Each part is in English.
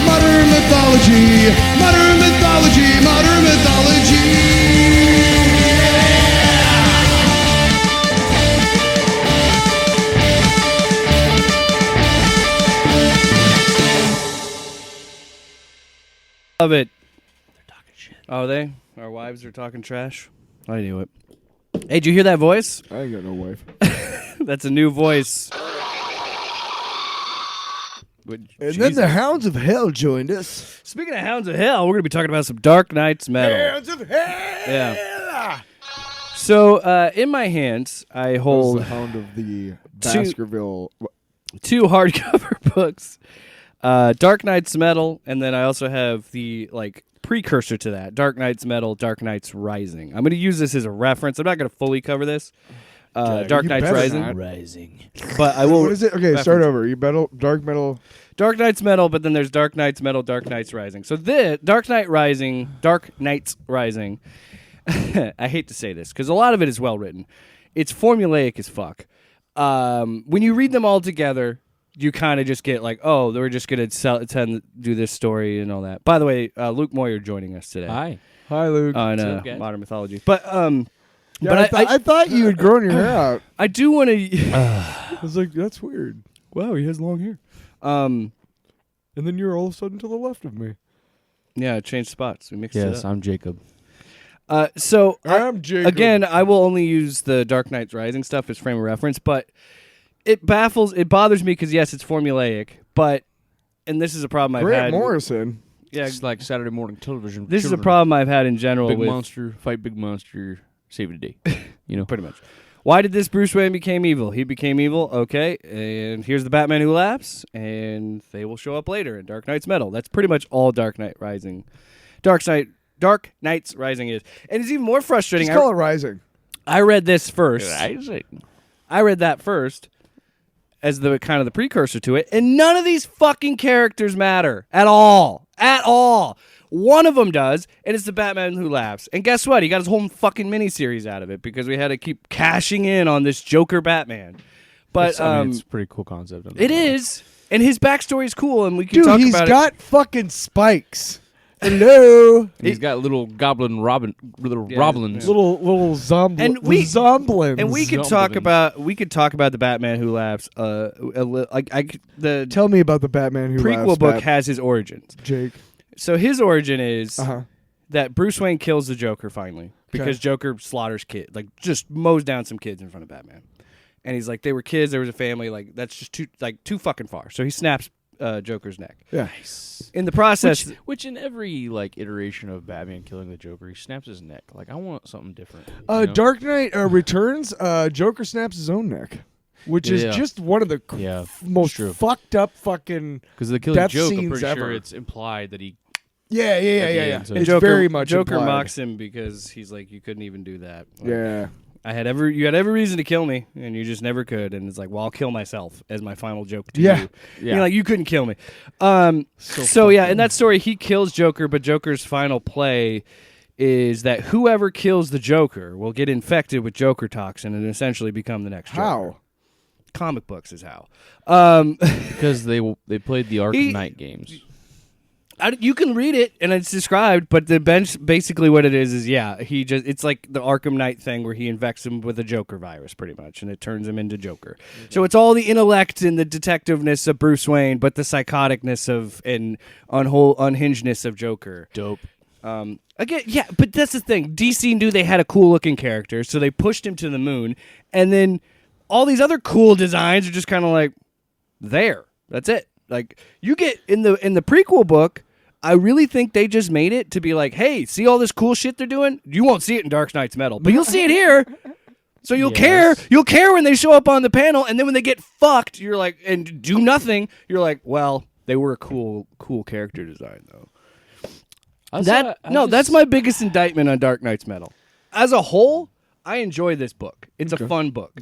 Modern mythology, modern mythology, modern mythology. Love it. They're talking shit. Oh, they? Our wives are talking trash? I knew it. Hey, did you hear that voice? I ain't got no wife. That's a new voice. And then the Hounds of Hell joined us. Speaking of Hounds of Hell, we're going to be talking about some Dark Knight's Metal. Hounds of Hell! Yeah. So, in my hands, I hold the Hound of the Baskerville. two hardcover books. Dark Knight's Metal, and then I also have the precursor to that, Dark Knight's Metal, Dark Knight's Rising. I'm going to use this as a reference. I'm not going to fully cover this. Dark Knight's Rising. But I will. What is it? Okay, start over. You metal, Dark Metal. Dark Knight's Metal, but then there's Dark Knight's Metal, Dark Knight's Rising. So the Dark Knight's Rising. I hate to say this because a lot of it is well written. It's formulaic as fuck. When you read them all together, you kind of just get like, oh, we're just going to do this story and all that. By the way, Luke Moyer joining us today. Hi, Luke. On Modern Mythology. But I thought you had grown your hair out. I do want to. I was like, that's weird. Wow, he has long hair. And then you're all of a sudden to the left of me. Yeah, change spots. We mixed it up. Yes, I'm Jacob. So I'm Jacob. Again, I will only use the Dark Knight's Rising stuff as frame of reference, but it bothers me because yes, it's formulaic, and this is a problem I've had. Grant Morrison. Yeah, It's like Saturday morning television. this is a problem I've had in general Big with monster, fight big monster, save the day. You know, pretty much. Why did this Bruce Wayne became evil? He became evil, okay, and here's the Batman who laughs, and they will show up later in Dark Knight's Metal. That's pretty much all Dark Knight's Rising is. And it's even more frustrating. Just call it Rising. I read this first. Rising. I read that first as the kind of the precursor to it, and none of these fucking characters matter at all. At all. One of them does, and it's the Batman who laughs. And guess what? He got his whole fucking miniseries out of it because we had to keep cashing in on this Joker Batman. But it's a pretty cool concept. It is, and his backstory is cool, and we can Dude, talk he's about got fucking spikes. Hello. And he's got little goblin roblins. Little zomblins. And we could talk Zomblins. about the Batman who laughs. The Tell me about the Batman who prequel laughs, book Bat- has his origins. Jake. So his origin is Uh-huh. that Bruce Wayne kills the Joker finally because Joker slaughters kids, just mows down some kids in front of Batman. And he's like, they were kids, there was a family, that's just too fucking far. So he snaps Joker's neck. Yeah. Nice. In the process, Which in every iteration of Batman killing the Joker, he snaps his neck. I want something different. Dark Knight Returns, Joker snaps his own neck. Which is just one of the most fucked up fucking because the killing death joke, I'm scenes pretty ever. sure it's implied that he. Yeah. So It's Joker, very much Joker implied. mocks him because he's like, you couldn't even do that. Yeah. You had every reason to kill me, and you just never could. And it's like, well, I'll kill myself as my final joke to you. Yeah. You're like, you couldn't kill me. So in that story, he kills Joker, but Joker's final play is that whoever kills the Joker will get infected with Joker toxin and essentially become the next Joker. How? Comic books is how. Because they played the Arkham Knight games. You can read it and it's described, but the bench basically what it is it's like the Arkham Knight thing where he infects him with a Joker virus pretty much, and it turns him into Joker. So it's all the intellect and the detectiveness of Bruce Wayne, but the psychoticness and unhingedness of Joker. Dope. Again, yeah, but that's the thing. DC knew they had a cool looking character, so they pushed him to the moon, and then all these other cool designs are just kind of like there. That's it. Like you get in the prequel book. I really think they just made it to be like, hey, see all this cool shit they're doing? You won't see it in Dark Knight's Metal, but you'll see it here. So you'll care. You'll care when they show up on the panel, and then when they get fucked, you're like, and do nothing. You're like, well, they were a cool character design though. That's my biggest indictment on Dark Knight's Metal. As a whole, I enjoy this book. It's a fun book,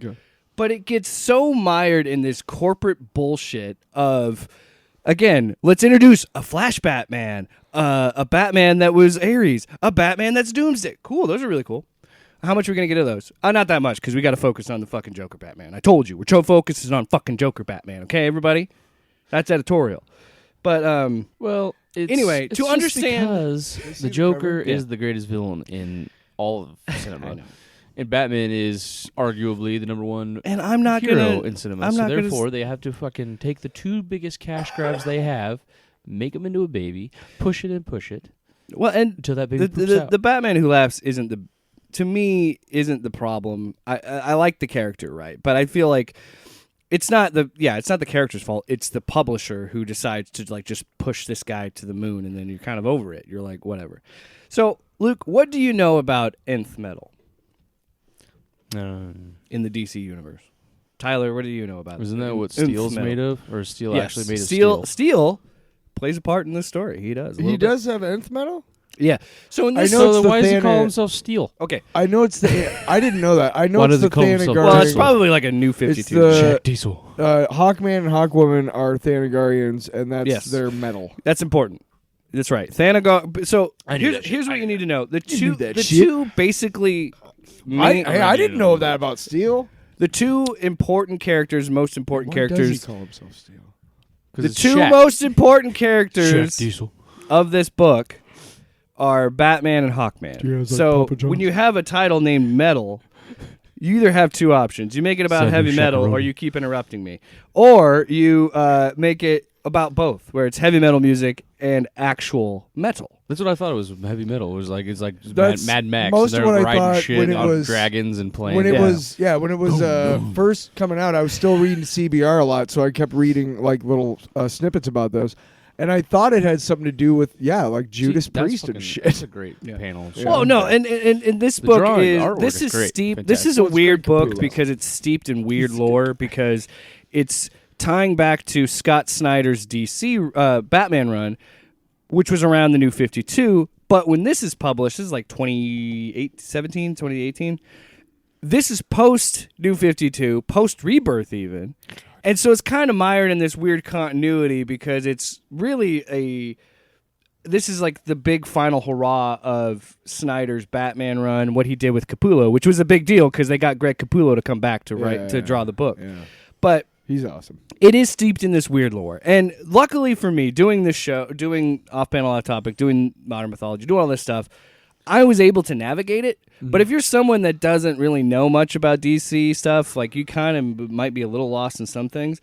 but it gets so mired in this corporate bullshit of. Again, let's introduce a Flash Batman, a Batman that was Ares, a Batman that's Doomsday. Cool, those are really cool. How much are we going to get of those? Not that much, because we got to focus on the fucking Joker Batman. I told you, we're focusing on fucking Joker Batman, okay, everybody? That's editorial. But anyway, to understand, because the Joker is the greatest villain in all of cinema. I know. And Batman is arguably the number one and I'm not hero gonna in cinema. I'm so not therefore, they have to fucking take the two biggest cash grabs they have, make them into a baby, push it and push it. Well, and until that baby poops out. The Batman Who Laughs isn't the problem. I like the character, right? But I feel like it's not the character's fault. It's the publisher who decides to like just push this guy to the moon, and then you're kind of over it. You're like, whatever. So, Luke, what do you know about nth metal in the DC universe? Tyler, what do you know about? Isn't that what steel's made of, or is steel actually made of steel? Steel plays a part in this story. He does. He does have nth metal. Yeah. So in this, why does he call himself Steel? Okay. I know it's the. I didn't know that. I know Why it's does the he call himself Well, it's Thanagarians. probably like a new 52. It's the Jack Diesel. Hawkman and Hawkwoman are Thanagarians, and that's their metal. That's important. That's right. So here's what you need to know. The two basically. I didn't know that about Steel. The two important characters, most important characters. Does he call himself Steel? The two most important characters of this book are Batman and Hawkman. So when you have a title named Metal, you either have two options. You make it about heavy metal, or you keep interrupting me. Or you make it about both, where it's heavy metal music and actual metal. That's what I thought it was. Heavy metal. It's like Mad Max. Most and of they're what I riding thought shit when it on was dragons and planes. when it was first coming out. I was still reading CBR a lot, so I kept reading like little snippets about those. And I thought it had something to do with like Judas Priest and shit. That's a great panel. Yeah. Well, no, and this The book artwork this is is great. steep. Fantastic. This is a Well, it's weird Greg book Capullo. because it's steeped in weird lore because it's tying back to Scott Snyder's DC Batman run, which was around the New 52. But when this is published, this is like 2018. This is post New 52, post Rebirth even. And so it's kind of mired in this weird continuity because it's really this is like the big final hurrah of Snyder's Batman run, what he did with Capullo, which was a big deal because they got Greg Capullo to come back to draw the book. Yeah. But He's awesome. it is steeped in this weird lore. And luckily for me, doing this show, doing Off-Panel Off-Topic, doing Modern Mythology, doing all this stuff, I was able to navigate it. Mm-hmm. But if you're someone that doesn't really know much about DC stuff, like you kind of might be a little lost in some things.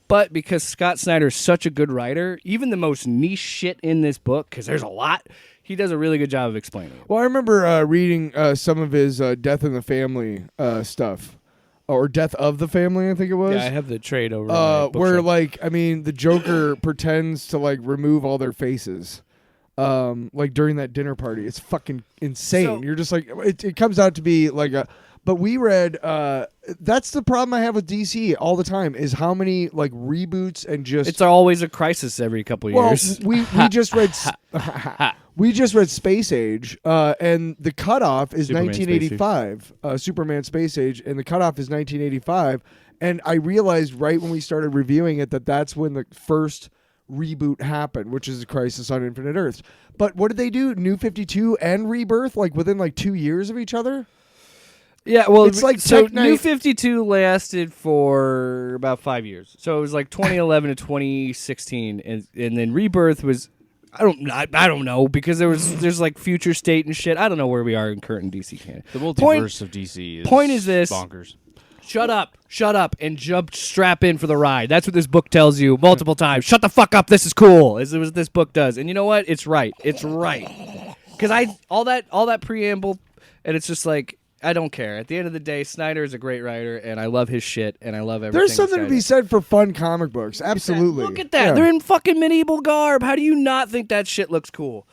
But because Scott Snyder is such a good writer, even the most niche shit in this book, because there's a lot, he does a really good job of explaining it. Well, I remember reading some of his Death in the Family stuff. Or Death of the Family, I think it was. Yeah, I have the trade over where, the Joker pretends to, remove all their faces. During that dinner party. It's fucking insane. So, You're just like, it comes out to be like a... But we read... that's the problem I have with DC all the time, is how many, reboots and just... It's always a crisis every couple of years. we just read... We just read Space Age, and the cutoff is Superman 1985. Superman Space Age, and the cutoff is 1985. And I realized right when we started reviewing it that's when the first reboot happened, which is Crisis on Infinite Earths. But what did they do? New 52 and Rebirth, within 2 years of each other? Yeah, well, it's like so Tech Night- New 52 lasted for about 5 years. So it was 2011 to 2016, and then Rebirth was... I don't know because there's Future State and shit. I don't know where we are in current DC canon. The multiverse of DC is point is this. bonkers. Shut up, and strap in for the ride. That's what this book tells you multiple times. Shut the fuck up, this is cool. Is what this book does. And you know what? It's right. Because all that preamble, and it's just I don't care. At the end of the day, Snyder is a great writer, and I love his shit, and I love everything. There's something to be said for fun comic books. Absolutely. Look at that. Yeah. They're in fucking medieval garb. How do you not think that shit looks cool?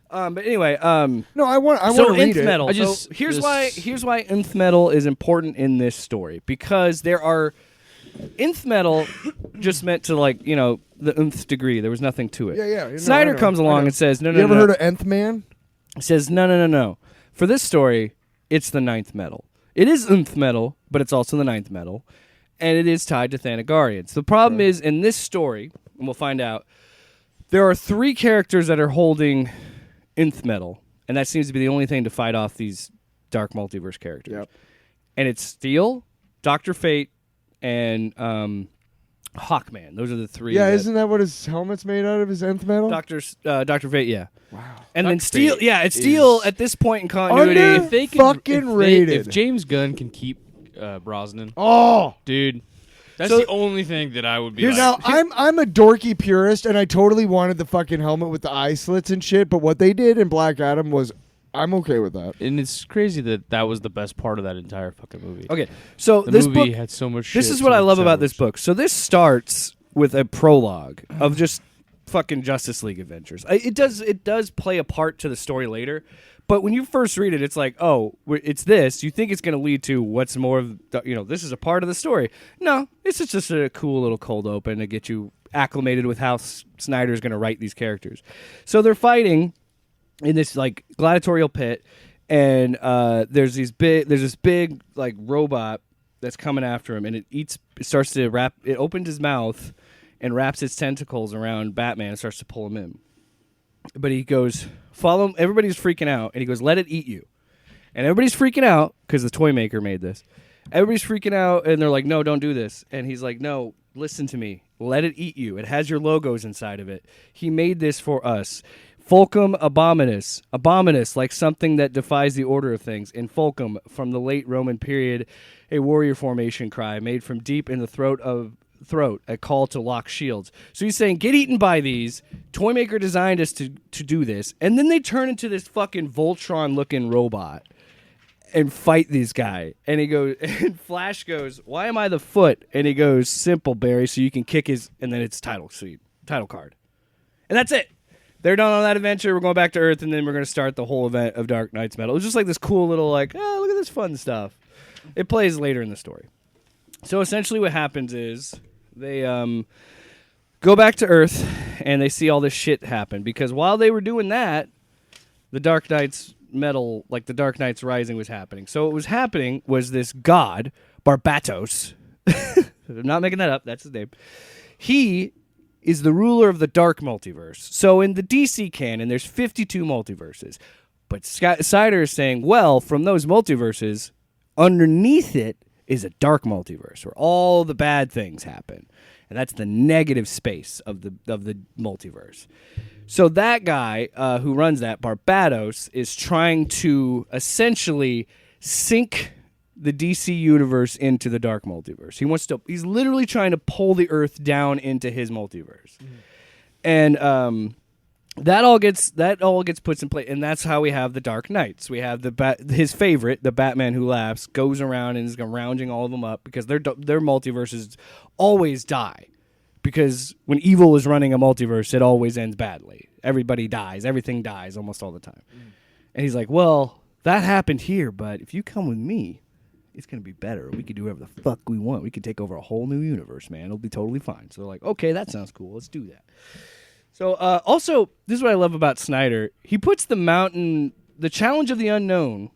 But anyway, no, I want so to read nth it. metal. Here's why nth metal is important in this story, because there are nth metal just meant to the nth degree. There was nothing to it. Yeah. No, Snyder comes along and says, no. You ever heard of Nth Man? He says, no. For this story, it's the ninth metal. It is nth metal, but it's also the ninth metal, and it is tied to Thanagarians. The problem is, in this story, and we'll find out, there are 3 characters that are holding nth metal, and that seems to be the only thing to fight off these dark multiverse characters. Yep. And it's Steel, Dr. Fate, and Hawkman. Those are the three. Yeah, that- isn't that what his helmet's made out of? His nth metal. Dr. Fate, yeah. Wow. And then Dr. Steel, Fate yeah, it's Steel is- at this point in continuity. Under- If they could, Fucking rated. If James Gunn can keep Brosnan, Oh. dude, that's So- the only thing that I would be Here's like. now I'm a dorky purist, and I totally wanted the fucking helmet with the eye slits and shit. But what they did in Black Adam was, I'm okay with that. And it's crazy that was the best part of that entire fucking movie. Okay, so The this movie book, had so much shit. this is so what I much love about savage. this book. So this starts with a prologue of just fucking Justice League adventures. It does play a part to the story later, but when you first read it, it's like, oh, it's this. You think it's going to lead to what's more of, this is a part of the story. No, it's just a cool little cold open to get you acclimated with how Snyder's going to write these characters. So they're fighting in this like gladiatorial pit, and there's this big like robot that's coming after him, and it starts to wrap. It opens his mouth and wraps its tentacles around Batman and starts to pull him in. But he goes, follow him. Everybody's freaking out, and he goes, let it eat you. And everybody's freaking out because the toy maker made this. Everybody's freaking out, and they're like, no, don't do this. And he's like, no, listen to me. Let it eat you. It has your logos inside of it. He made this for us. Fulcrum abominus, like something that defies the order of things. In Fulcrum, from the late Roman period, a warrior formation cry made from deep in the throat, a call to lock shields. So he's saying, get eaten by these. Toymaker designed us to do this. And then they turn into this fucking Voltron-looking robot and fight this guy. And he goes, and Flash goes, why am I the foot? And he goes, simple, Barry, so you can kick his, and then it's title card. And that's it. They're done on that adventure. We're going back to Earth, and then we're going to start the whole event of Dark Knight's Metal. It was just like this cool little, like, oh, look at this fun stuff. It plays later in the story. So essentially what happens is they go back to Earth, and they see all this shit happen. Because while they were doing that, the Dark Knight's Metal, like the Dark Knight's Rising was happening. So what was happening was this god, Barbatos. I'm not making that up. That's his name. He is the ruler of the dark multiverse. So in the DC canon, there's 52 multiverses. But Snyder is saying, well, from those multiverses, underneath it is a dark multiverse where all the bad things happen. And that's the negative space of the multiverse. So that guy who runs that, Barbatos, is trying to essentially sink the DC universe into the dark multiverse. He's literally trying to pull the Earth down into his multiverse. And that all gets put in place, and that's how we have the Dark Knights. We have his favorite, the Batman Who Laughs, goes around and is rounding all of them up because their multiverses always die. Because when evil is running a multiverse, it always ends badly. Everybody dies. Everything dies almost all the time. And he's like, well, that happened here, but if you come with me, it's going to be better. We can do whatever the fuck we want. We can take over a whole new universe, man. It'll be totally fine. So they're like, okay, that sounds cool. Let's do that. So also, this is what I love about Snyder. He puts the Challenge of the Unknown,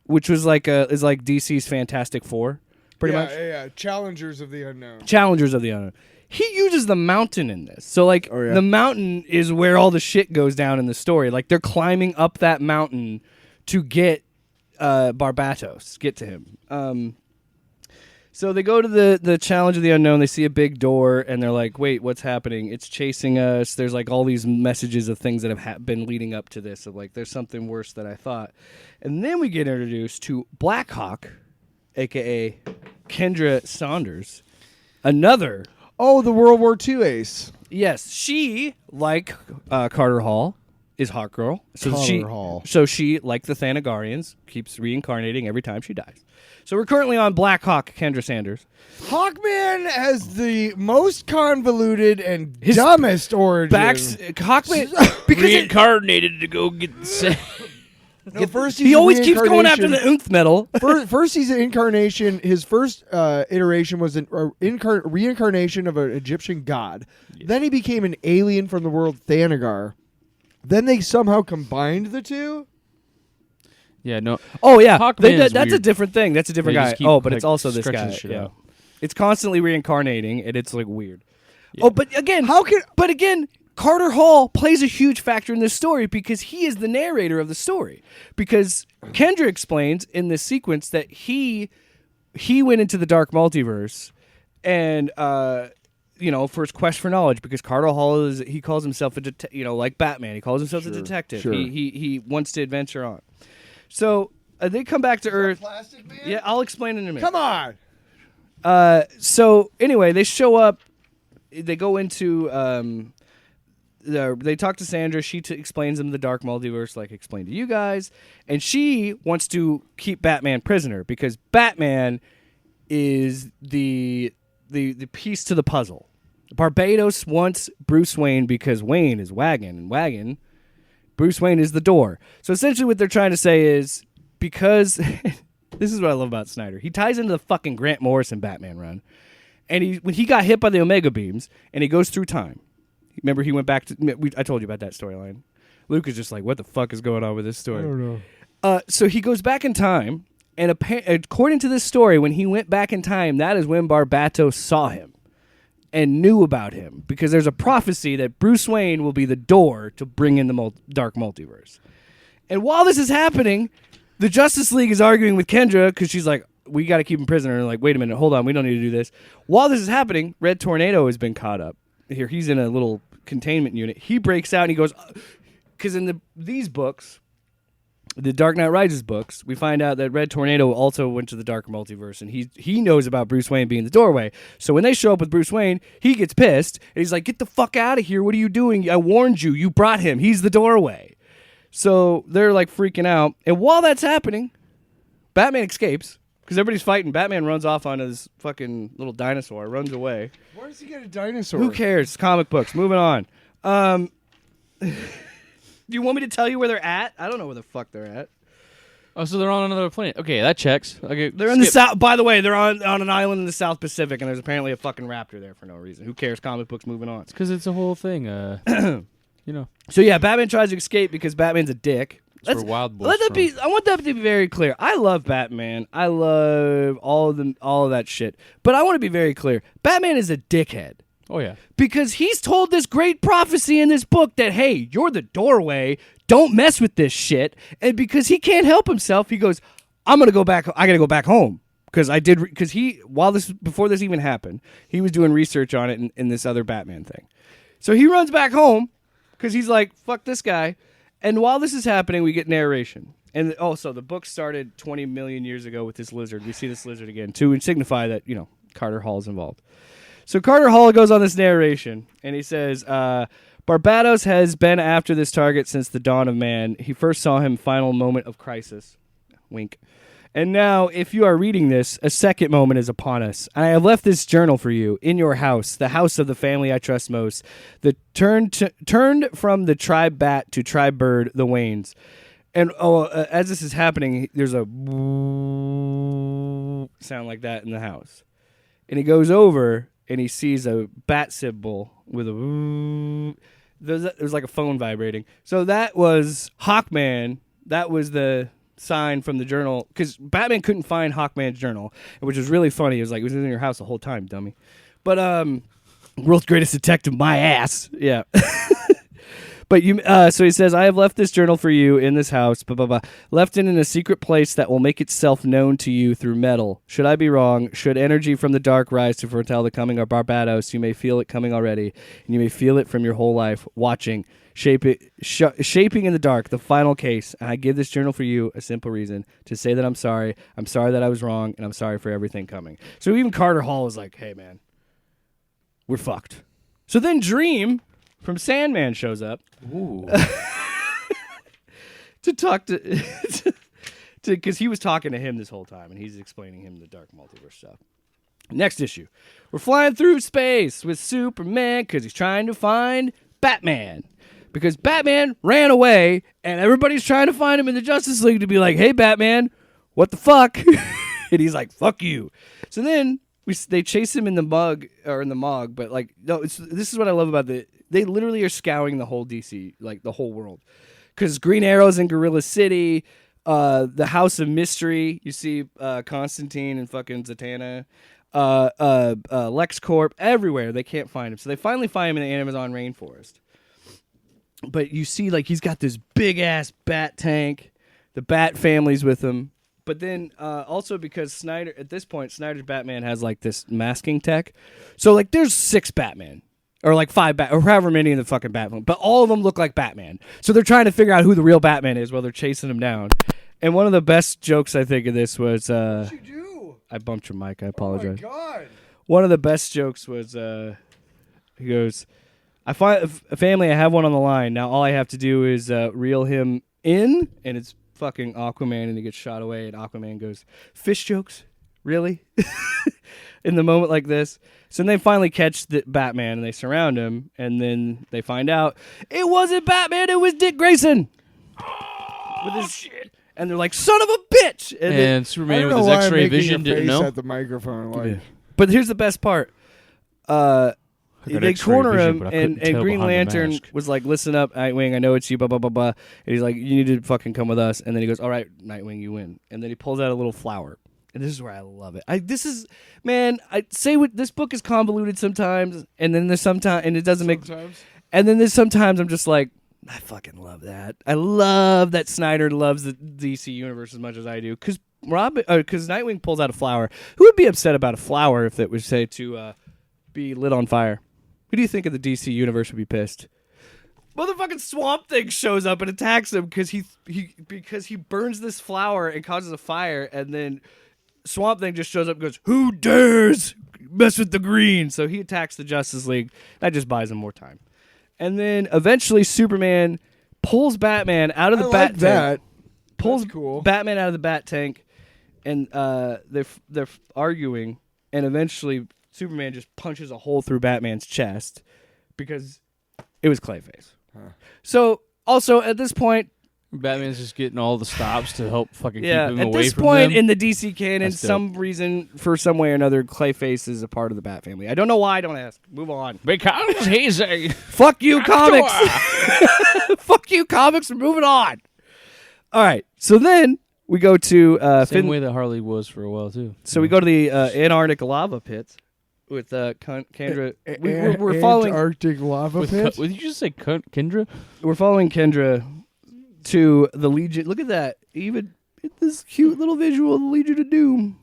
which was is like DC's Fantastic Four, pretty much. Yeah. Challengers of the Unknown. Challengers of the Unknown. He uses the mountain in this. So, like, the mountain is where all the shit goes down in the story. Like, they're climbing up that mountain to get Barbatos, get to him. So they go to the Challenge of the Unknown. They see a big door, and they're like, wait, what's happening? It's chasing us. There's, like, all these messages of things that have been leading up to this, of, like, there's something worse than I thought. And then we get introduced to Blackhawk, a.k.a. Kendra Saunders, another... Oh, the World War II ace. Yes, she, like Carter Hall, is Hawkgirl. Hall. So she, like the Thanagarians, keeps reincarnating every time she dies. So we're currently on Black Hawk, Kendra Sanders. Hawkman has the most convoluted and dumbest origin. Hawkman, because Reincarnated to go get the No, first he always keeps going after the Nth metal. First, he's an incarnation. His first iteration was an reincarnation of an Egyptian god. Yes. Then he became an alien from the world Thanagar. Then they somehow combined the two. Yeah, no. Oh, yeah. Hawkman's That's a weird. different thing. That's a different They guy. just keep, Oh, but like, it's also this stretching guy. shit Yeah. out. It's constantly reincarnating, and it's, like, weird. Yeah. Oh, but again, Carter Hall plays a huge factor in this story because he is the narrator of the story. Because Kendra explains in this sequence that he went into the dark multiverse and for his quest for knowledge, because Carter Hall he calls himself like Batman. He calls himself a detective. Sure. He wants to adventure on. So they come back to Earth. Plastic Man? Yeah, I'll explain in a minute. Come on. So anyway, they show up. They go into. They talk to Sandra. She explains them the dark multiverse, like explained to you guys, and she wants to keep Batman prisoner because Batman is the piece to the puzzle. Barbados wants Bruce Wayne because Wayne is Wagon, and Bruce Wayne is the door. So essentially, what they're trying to say is because this is what I love about Snyder. He ties into the fucking Grant Morrison Batman run, and when he got hit by the Omega beams, and he goes through time. Remember, he went back to. I told you about that storyline. Luke is just like, "What the fuck is going on with this story?" I don't know. So he goes back in time, and according to this story, when he went back in time, that is when Barbatos saw him and knew about him, because there's a prophecy that Bruce Wayne will be the door to bring in the dark multiverse. And while this is happening, the Justice League is arguing with Kendra because she's like, "We got to keep him prisoner." And like, wait a minute, hold on, we don't need to do this. While this is happening, Red Tornado has been caught up. Here, he's in a little containment unit. He breaks out and he goes, because in these books, the Dark Knight Rises books, we find out that Red Tornado also went to the dark multiverse, and he knows about Bruce Wayne being the doorway. So when they show up with Bruce Wayne, he gets pissed, and he's like, "Get the fuck out of here. What are you doing? I warned you. You brought him. He's the doorway." So they're like freaking out. And while that's happening, Batman escapes. Because everybody's fighting. Batman runs off on his fucking little dinosaur, runs away. Where does he get a dinosaur? Who cares? Comic books. Moving on. Do you want me to tell you where they're at? I don't know where the fuck they're at. Oh, so they're on another planet. Okay, that checks. Okay, They're in the south. By the way, they're on an island in the South Pacific, and there's apparently a fucking raptor there for no reason. Who cares? Comic books. Moving on. It's because it's a whole thing. So yeah, Batman tries to escape because Batman's a dick. Where Wild Boys Let that from. be. I want that to be very clear. I love Batman. I love all of that shit. But I want to be very clear. Batman is a dickhead. Oh yeah. Because he's told this great prophecy in this book that, hey, you're the doorway. Don't mess with this shit. And because he can't help himself, he goes, I gotta go back home. Before this even happened, he was doing research on it in this other Batman thing. So he runs back home because he's like, fuck this guy. And while this is happening, we get narration. And also, the book started 20 million years ago with this lizard. We see this lizard again to signify that, Carter Hall is involved. So Carter Hall goes on this narration, and he says, Barbados has been after this target since the dawn of man. He first saw him final moment of crisis. Wink. And now, if you are reading this, a second moment is upon us. I have left this journal for you in your house, the house of the family I trust most. The turned from the tribe bat to tribe bird, the Waynes. And as this is happening, there's a sound like that in the house. And he goes over and he sees a bat symbol with a there's like a phone vibrating. So that was Hawkman. That was the sign from the journal, because Batman couldn't find Hawkman's journal, which was really funny. It was like, it was in your house the whole time, dummy. But world's greatest detective, my ass. Yeah. But so he says, I have left this journal for you in this house, blah, blah, blah. Left it in a secret place that will make itself known to you through metal. Should I be wrong? Should energy from the dark rise to foretell the coming of Barbados, you may feel it coming already, and you may feel it from your whole life, watching, shaping in the dark, the final case. And I give this journal for you a simple reason, to say that I'm sorry that I was wrong, and I'm sorry for everything coming. So even Carter Hall is like, hey, man, we're fucked. So then Dream from Sandman shows up. Ooh. To talk to because he was talking to him this whole time, and he's explaining him the dark multiverse stuff. Next issue. We're flying through space with Superman because he's trying to find Batman. Because Batman ran away, and everybody's trying to find him in the Justice League to be like, hey, Batman, what the fuck? And he's like, fuck you. So then they chase him in the Mog, but like, no, this is what I love about they literally are scouring the whole DC, like the whole world. Because Green Arrow's in Gorilla City, the House of Mystery, you see Constantine and fucking Zatanna, LexCorp, everywhere. They can't find him. So they finally find him in the Amazon rainforest. But you see, like, he's got this big-ass bat tank. The bat family's with him. But then also because Snyder, at this point, Snyder's Batman has like this masking tech. So like there's 6 Batman. Or like 5 or however many in the fucking Batman. But all of them look like Batman. So they're trying to figure out who the real Batman is while they're chasing him down. And one of the best jokes I think of this was What'd you do? I bumped your mic, I apologize. Oh my God. One of the best jokes was he goes, I find a family, I have one on the line. Now all I have to do is reel him in, and it's fucking Aquaman, and he gets shot away, and Aquaman goes, fish jokes? Really? In the moment like this. So then they finally catch the Batman, and they surround him, and then they find out it wasn't Batman, it was Dick Grayson. With his shit. And they're like, son of a bitch! And I Superman don't with know his why I'm X-ray making vision a didn't face know. at the microphone. Like, But here's the best part. got They X-ray corner vision, him, but I couldn't and tell Green behind the Lantern mask. was like, listen up, Nightwing, I know it's you, blah, blah, blah, blah. And he's like, you need to fucking come with us. And then he goes, all right, Nightwing, you win. And then he pulls out a little flower. And this is where I love it. I say what this book is convoluted sometimes, and then there's sometimes, and it doesn't make, and then there's sometimes I'm just like, I fucking love that. I love that Snyder loves the DC universe as much as I do. Because Nightwing pulls out a flower. Who would be upset about a flower if it was, say, to be lit on fire? Who do you think of the DC universe would be pissed? Motherfucking Swamp Thing shows up and attacks him because he burns this flower and causes a fire, and then Swamp Thing just shows up and goes, who dares mess with the green? So he attacks the Justice League. That just buys him more time. And then eventually Superman pulls Batman out of the bat tank. Pulls cool. Batman out of the bat tank, and they're arguing, and eventually Superman just punches a hole through Batman's chest because it was Clayface. So also at this point, Batman's just getting all the stops to help fucking keep him at away this from point them. in the DC canon, That's dope. some reason, for some way or another, Clayface is a part of the Bat family. I don't know why. Don't ask. Move on. Because he's a Fuck you, comics. Fuck you, comics. We're moving on. All right. So then we go to same way that Harley was for a while too. So we go to the Antarctic lava pits with Kendra. We're following Antarctic lava pit. Did you just say Kendra? We're following Kendra to the Legion. Look at that. Even this cute little visual of the Legion of Doom.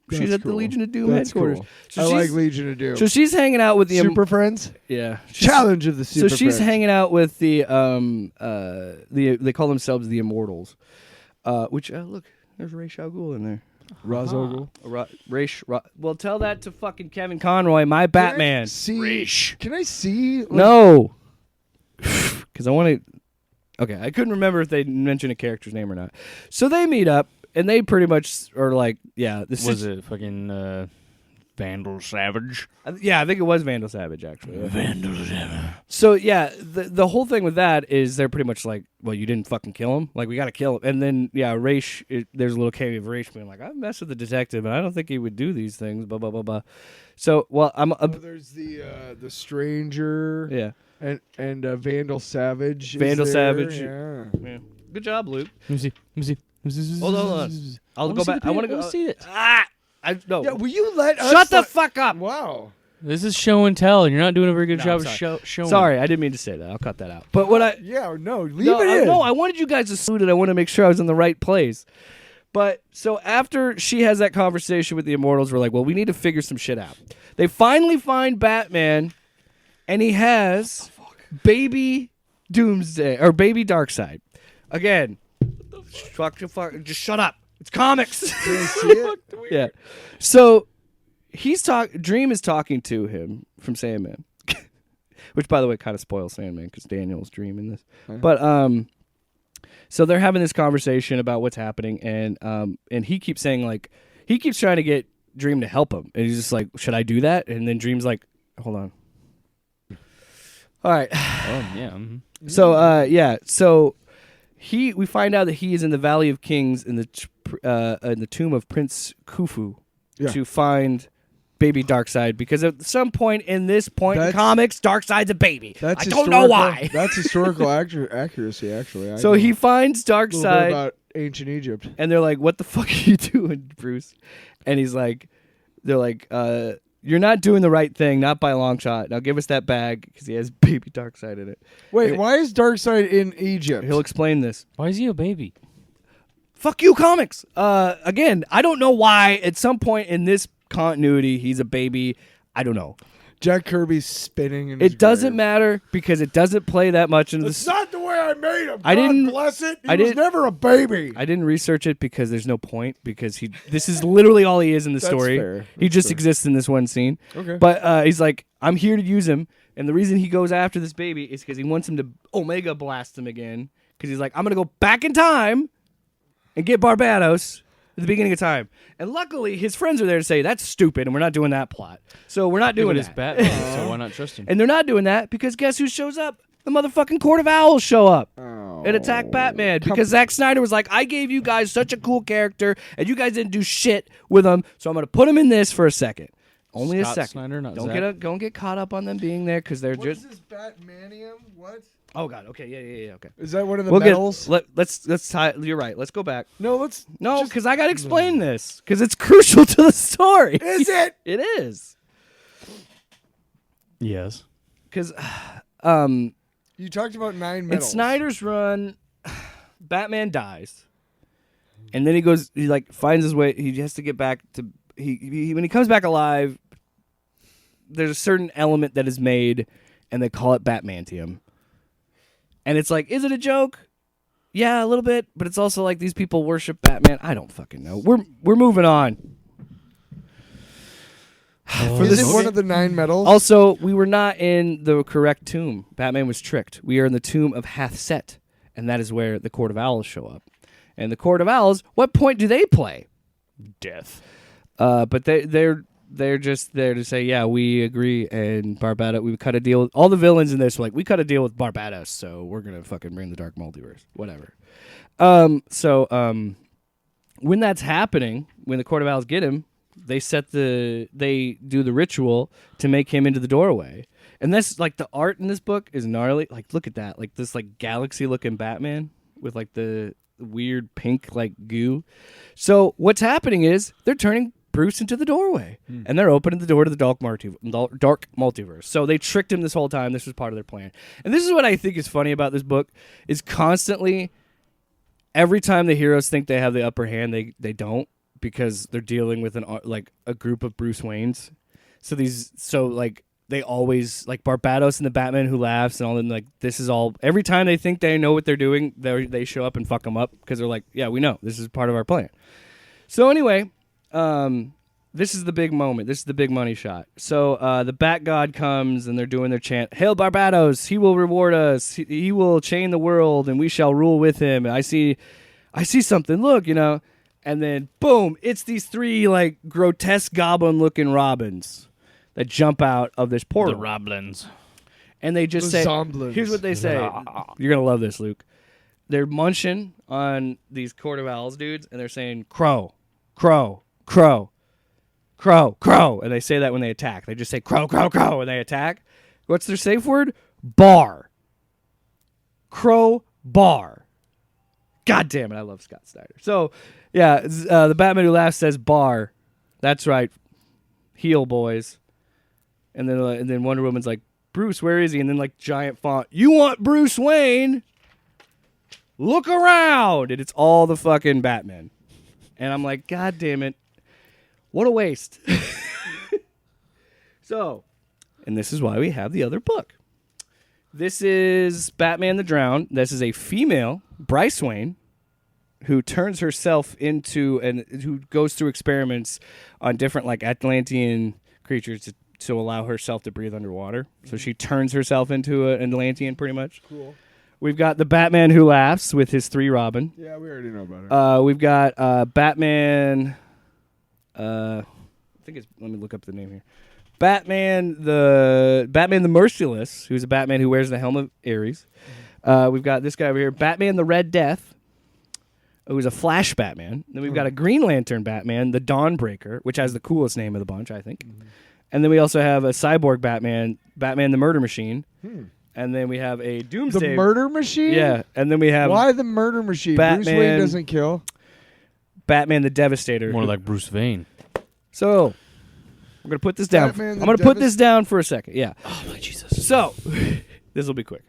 She's That's at the cool. Legion of Doom That's headquarters. cool. So I she's- like Legion of Doom. So she's hanging out with the Super Friends. yeah. Challenge of the Super So she's Friends. hanging out with the they call themselves the Immortals. Which look, there's Ra's al Ghul in there. Ra's al Ghul. Well, tell that to fucking Kevin Conroy, my Batman. Can I see? Like, No, because I want to. Okay, I couldn't remember if they mentioned a character's name or not. So they meet up, and they pretty much are like, yeah, this Was is it fucking Vandal Savage? Yeah, I think it was Vandal Savage actually. Vandal Savage. So yeah, the whole thing with that is they're pretty much like, well, you didn't fucking kill him. Like we got to kill him. And then yeah, Raish, there's a little cameo of Raish being like, I messed with the detective, and I don't think he would do these things. Blah blah blah blah. So well, there's the Stranger. yeah. And Vandal Savage. is Vandal there. Savage. Yeah. Good job, Luke. Let me see. Hold on. I'll go back. I want to go. see it. No. Yeah, will you let us? Shut the fuck up. Wow. This is show and tell, and you're not doing a very good job of sorry. showing. Sorry, I didn't mean to say that. I'll cut that out. But what I Yeah, no, leave no, it in. no, I wanted you guys to salute it. I want to make sure I was in the right place. But so after she has that conversation with the Immortals, we're like, well, we need to figure some shit out. They finally find Batman, and he has baby Doomsday or baby Darkseid. Again, fuck, just shut up. It's comics. Can I see it? Yeah. So Dream is talking to him from Sandman, which by the way kind of spoils Sandman because Daniel's Dream in this. But so they're having this conversation about what's happening, and he keeps saying like he keeps trying to get Dream to help him, and he's just like, should I do that? And then Dream's like, hold on. All right. Oh yeah. So yeah. So we find out that he is in the Valley of Kings in the tomb of Prince Khufu to find baby Darkseid, because at some point in this in comics, Darkseid's a baby. I don't know why. That's historical accuracy, actually. So he finds a little bit Darkseid, about ancient Egypt. and they're like, "What the fuck are you doing, Bruce?" And he's like, "They're like, you're not doing the right thing, not by a long shot. Now give us that bag because he has baby Darkseid in it." Wait, why is Darkseid in Egypt? He'll explain this. Why is he a baby? fuck you, comics. Again, I don't know why at some point in this continuity he's a baby. I don't know. Jack Kirby's spinning in his It doesn't grave. matter because it doesn't play that much into It's the. not the way I made him. I God didn't- bless it. He I was didn't- never a baby. I didn't research it because there's no point because this is literally all he is in the That's story. fair. He That's just fair. exists in this one scene. Okay. But he's like, I'm here to use him, and the reason he goes after this baby is because he wants him to Omega blast him again. Because he's like, I'm gonna go back in time and get Barbados at the beginning of time. And luckily, his friends are there to say that's stupid, and we're not doing that plot. So we're not doing It's that. Batman, so why not trust him? And they're not doing that because guess who shows up? The motherfucking Court of Owls show up Oh. and attack Batman because Zack Snyder was like, I gave you guys such a cool character and you guys didn't do shit with him, so I'm going to put him in this for a second. Only Scott a second. Snyder, not don't Zack. don't get caught up on them being there because they're What just. is this Batmanium? What? Oh God. Okay. Yeah. Okay. Is that one of the We'll medals? let's tie. You're right. Let's go back. No, let's. No, just- because I got to explain this because it's crucial to the story. Is it? It is. Yes. Because You talked about 9 in medals. Snyder's run, Batman dies, and then he like finds his way. He has to get back to he when he comes back alive. There's a certain element that is made, and they call it Batmantium. And it's like, is it a joke? Yeah, a little bit, but it's also like these people worship Batman. I don't fucking know. We're moving on. Is it one of the 9 medals? Also, we were not in the correct tomb. Batman was tricked. We are in the tomb of Hathset, and that is where the Court of Owls show up. And the Court of Owls, what point do they play? Death. But they're just there to say, yeah, we agree, and Barbados, we cut a deal with all the villains in this. Were like, we cut a deal with Barbados, so we're gonna fucking bring the Dark Multiverse, whatever. When that's happening, when the Court of Owls get him, they do the ritual to make him into the doorway. And that's like the art in this book is gnarly. Like, look at that. Like this like galaxy looking Batman with like the weird pink like goo. So what's happening is they're turning Bruce into the doorway. And they're opening the door to the dark multiverse. So they tricked him this whole time. This was part of their plan. And this is what I think is funny about this book is constantly every time the heroes think they have the upper hand, they don't. Because they're dealing with a group of Bruce Waynes, they always like Barbados and the Batman who laughs and all them like this is all every time they think they know what they're doing they show up and fuck them up because they're like yeah we know this is part of our plan. So anyway, this is the big moment. This is the big money shot. So the Bat God comes and they're doing their chant, "Hail Barbados! He will reward us. He will chain the world and we shall rule with him." And I see something. Look, And then, boom, it's these 3, like, grotesque goblin-looking robins that jump out of this portal. The Roblins. And they just The say, Zomblins. here's what they say. You're going to love this, Luke. They're munching on these Court of Owls dudes, and they're saying, crow, crow, crow, crow, crow. And they say that when they attack. They just say, crow, crow, crow, and they attack. What's their safe word? Bar. Crow, bar. God damn it, I love Scott Snyder. So, yeah, the Batman Who Laughs says bar. That's right. Heel, boys. And then Wonder Woman's like, Bruce, where is he? And then like giant font, you want Bruce Wayne? Look around. And it's all the fucking Batman. And I'm like, God damn it. What a waste. So, and this is why we have the other book. This is Batman the Drowned. This is a female, Bryce Wayne, who turns herself into and who goes through experiments on different like Atlantean creatures to allow herself to breathe underwater. So she turns herself into an Atlantean pretty much. Cool. We've got the Batman Who Laughs with his 3 Robin. Yeah, we already know about it. We've got Batman. I think it's. Let me look up the name here. Batman the Merciless, who's a Batman who wears the helm of Ares. We've got this guy over here, Batman the Red Death, who's a Flash Batman. Then we've got a Green Lantern Batman, the Dawnbreaker, which has the coolest name of the bunch, I think. And then we also have a cyborg Batman, Batman the Murder Machine. And then we have a Doomsday. The Murder Machine? Yeah, and then we have Why the Murder Machine? Bruce Wayne Batman- doesn't kill. Batman the Devastator. More like Bruce Wayne. So, I'm going to put this down. Batman I'm the going to put this down for a second. Yeah. Oh, my Jesus. So, this will be quick.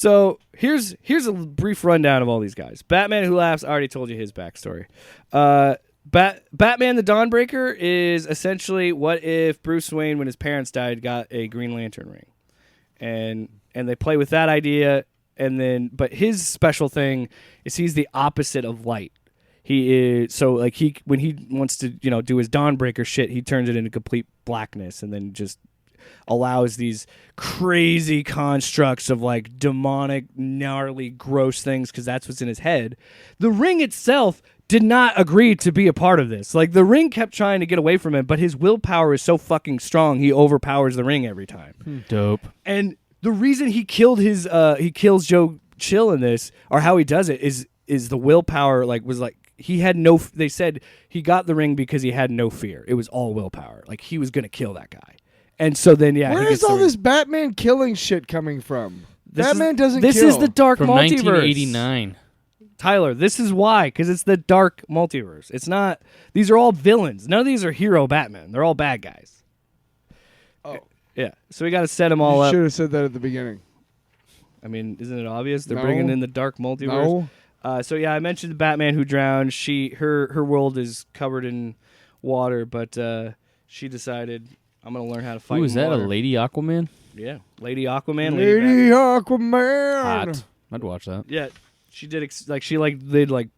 So here's a brief rundown of all these guys. Batman Who Laughs, I already told you his backstory. Batman the Dawnbreaker is essentially what if Bruce Wayne, when his parents died, got a Green Lantern ring. And they play with that idea, but his special thing is he's the opposite of light. He is when he wants to do his Dawnbreaker shit, he turns it into complete blackness, and then just allows these crazy constructs of like demonic, gnarly, gross things because that's what's in his head. The ring itself did not agree to be a part of this. Like the ring kept trying to get away from him, but his willpower is so fucking strong he overpowers the ring every time. Dope. And the reason he kills Joe Chill in this, or how he does it, is the willpower he had no. They said he got the ring because he had no fear. It was all willpower. Like he was gonna kill that guy. And so then, where is all this Batman killing shit coming from? Batman doesn't kill. This is the dark from multiverse. 1989. Tyler, this is why, because it's the dark multiverse. It's not. These are all villains. None of these are hero Batman. They're all bad guys. Oh, yeah. So we got to set them all you up. should have said that at the beginning. I mean, isn't it obvious? They're No. bringing in the dark multiverse. No. So yeah, I mentioned the Batman who drowned. Her world is covered in water, but she decided, I'm gonna learn how to fight. Ooh, is in that a water. Lady Aquaman? Yeah, Lady Aquaman. Lady Aquaman. Hot. I'd watch that. Yeah, she did did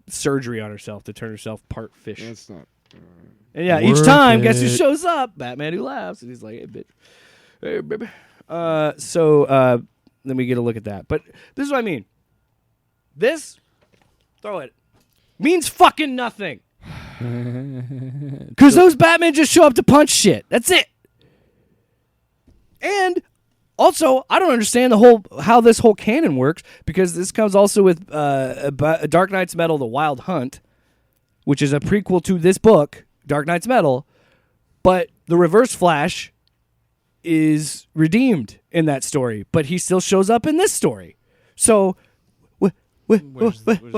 surgery on herself to turn herself part fish. That's not. And yeah, each Worth time, guess who it. shows up? Batman Who Laughs, and he's like, "Hey, bitch, hey, baby." So then we get a look at that. But this is what I mean. This, throw it, means fucking nothing. Because those Batmen just show up to punch shit. That's it. And also, I don't understand how this whole canon works, because this comes also with Dark Knight's Metal: The Wild Hunt, which is a prequel to this book, Dark Knight's Metal, but the Reverse Flash is redeemed in that story, but he still shows up in this story. So, what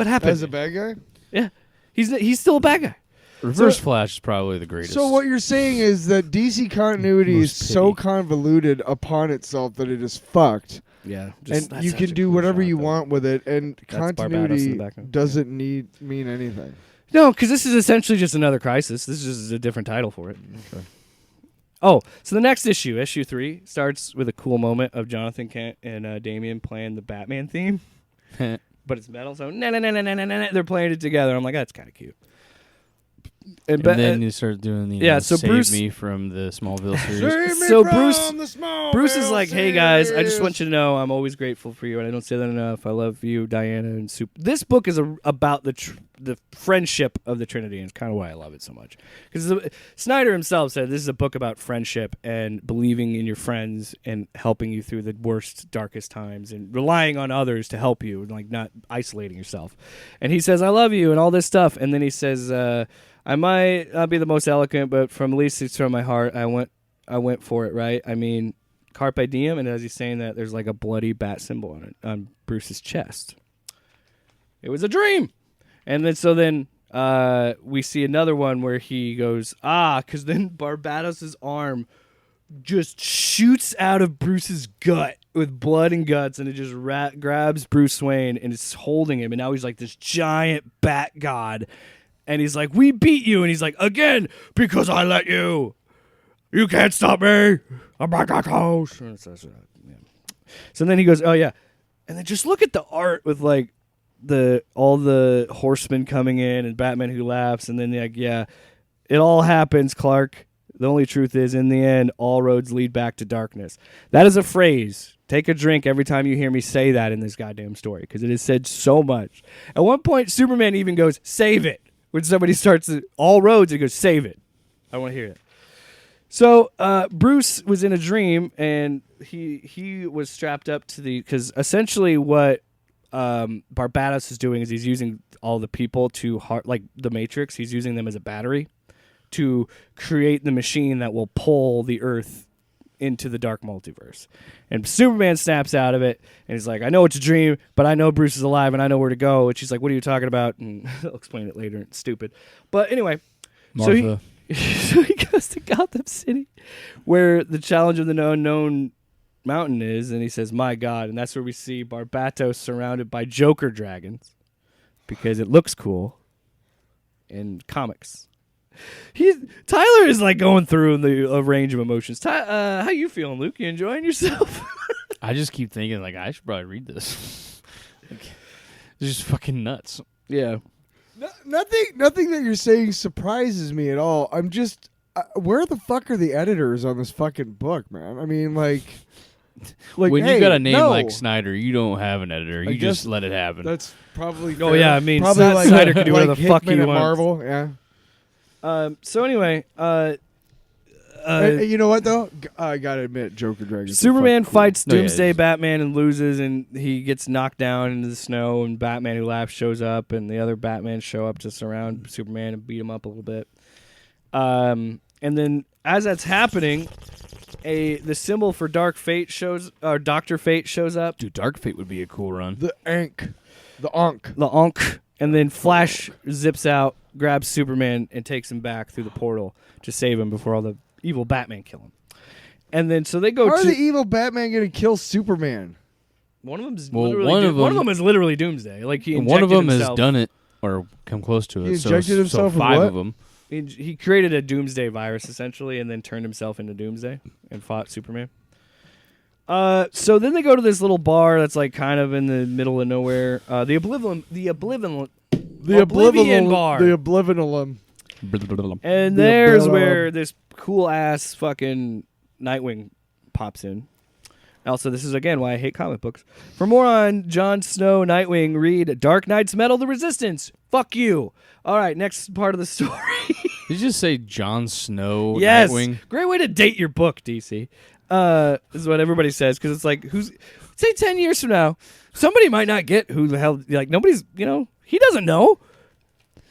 happened? As a bad guy? Yeah, he's still a bad guy. Reverse Flash is probably the greatest. So what you're saying is that DC continuity is Most so pity. convoluted upon itself that it is fucked. Yeah, And you can do whatever you want with it, and Barbados in continuity the background. doesn't mean anything. No, because this is essentially just another Crisis. This is just a different title for it. Okay. Oh, so the next issue 3, starts with a cool moment of Jonathan Kent and Damian playing the Batman theme, but it's metal, so they're playing it together. I'm like, that's kind of cute. And then you start doing the so Save Bruce- Me from the Smallville series. Save me So from the small Bruce is like, hey guys, I just series." want you to know I'm always grateful for you, and I don't say that enough. I love you, Diana, and Soup. This book is about the friendship of the Trinity, and it's kind of why I love it so much. Because Snyder himself said this is a book about friendship and believing in your friends and helping you through the worst, darkest times, and relying on others to help you, and like not isolating yourself. And he says, I love you, and all this stuff, and then he says, I might not be the most eloquent, but from at least it's from my heart, I went for it, right? I mean, carpe diem, and as he's saying that, there's like a bloody bat symbol on it, on Bruce's chest. It was a dream. And then we see another one where he goes, because then Barbados' arm just shoots out of Bruce's gut with blood and guts, and it just grabs Bruce Wayne, and it's holding him, and now he's like this giant bat god. And he's like, we beat you. And he's like, again, because I let you. You can't stop me. I'm back at house. So then he goes, oh, yeah. And then just look at the art with, like, all the horsemen coming in and Batman Who Laughs. And then, like, yeah, it all happens, Clark. The only truth is, in the end, all roads lead back to darkness. That is a phrase. Take a drink every time you hear me say that in this goddamn story, because it is said so much. At one point, Superman even goes, save it. When somebody starts all roads, he goes, save it. I want to hear it. So Bruce was in a dream, and he was strapped up to because essentially what Barbados is doing is he's using all the people like the Matrix, he's using them as a battery to create the machine that will pull the Earth into the dark multiverse. And Superman snaps out of it, and he's like, I know it's a dream, but I know Bruce is alive, and I know where to go. And she's like, what are you talking about? And I'll explain it later. It's stupid. But anyway, Martha. so he goes to Gotham City, where the challenge of the unknown mountain is, and he says, "My God!" And that's where we see Barbatos surrounded by Joker dragons because it looks cool in comics. Tyler is like going through a range of emotions. How you feeling, Luke? You enjoying yourself? I just keep thinking like I should probably read this. It's just fucking nuts. Yeah. Nothing that you're saying surprises me at all. I'm just, where the fuck are the editors on this fucking book, man? I mean, like when hey, you got a name no. like Snyder, you don't have an editor. You just let it happen. That's probably. Oh fair. yeah, I mean, probably like Snyder can do whatever like the fuck he Hickman at wants. Marvel, yeah. So anyway, Hey, you know what though? I gotta admit, Joker dragons. Superman are fucking fights No, yeah, Doomsday it's- Batman and loses, and he gets knocked down into the snow. And Batman Who Laughs shows up, and the other Batman show up to surround Superman and beat him up a little bit. And then as that's happening, the symbol for Dark Fate Doctor Fate shows up. Dude, Dark Fate would be a cool run. The Ankh. The Ankh, and then Flash zips out, grabs Superman, and takes him back through the portal to save him before all the evil Batman kill him. And then so they go How to are the evil Batman gonna kill Superman? one of them's Well, literally one of them is literally Doomsday. Like he One of injected them has himself. done it or come close to it. He injected himself so with 5 what? of them. He created a Doomsday virus essentially, and then turned himself into Doomsday and fought Superman. So then they go to this little bar that's like kind of in the middle of nowhere. The Oblivion bar. The Oblivionalum. And The there's Oblivion. where this cool ass fucking Nightwing pops in. Also, this is again why I hate comic books. For more on Jon Snow, Nightwing, read Dark Knight's Metal: The Resistance. Fuck you. All right, next part of the story. Did you just say Jon Snow, Yes, Nightwing? great way to date your book, DC. This is what everybody says because it's like, say 10 years from now, somebody might not get who the hell. Like nobody's, he doesn't know.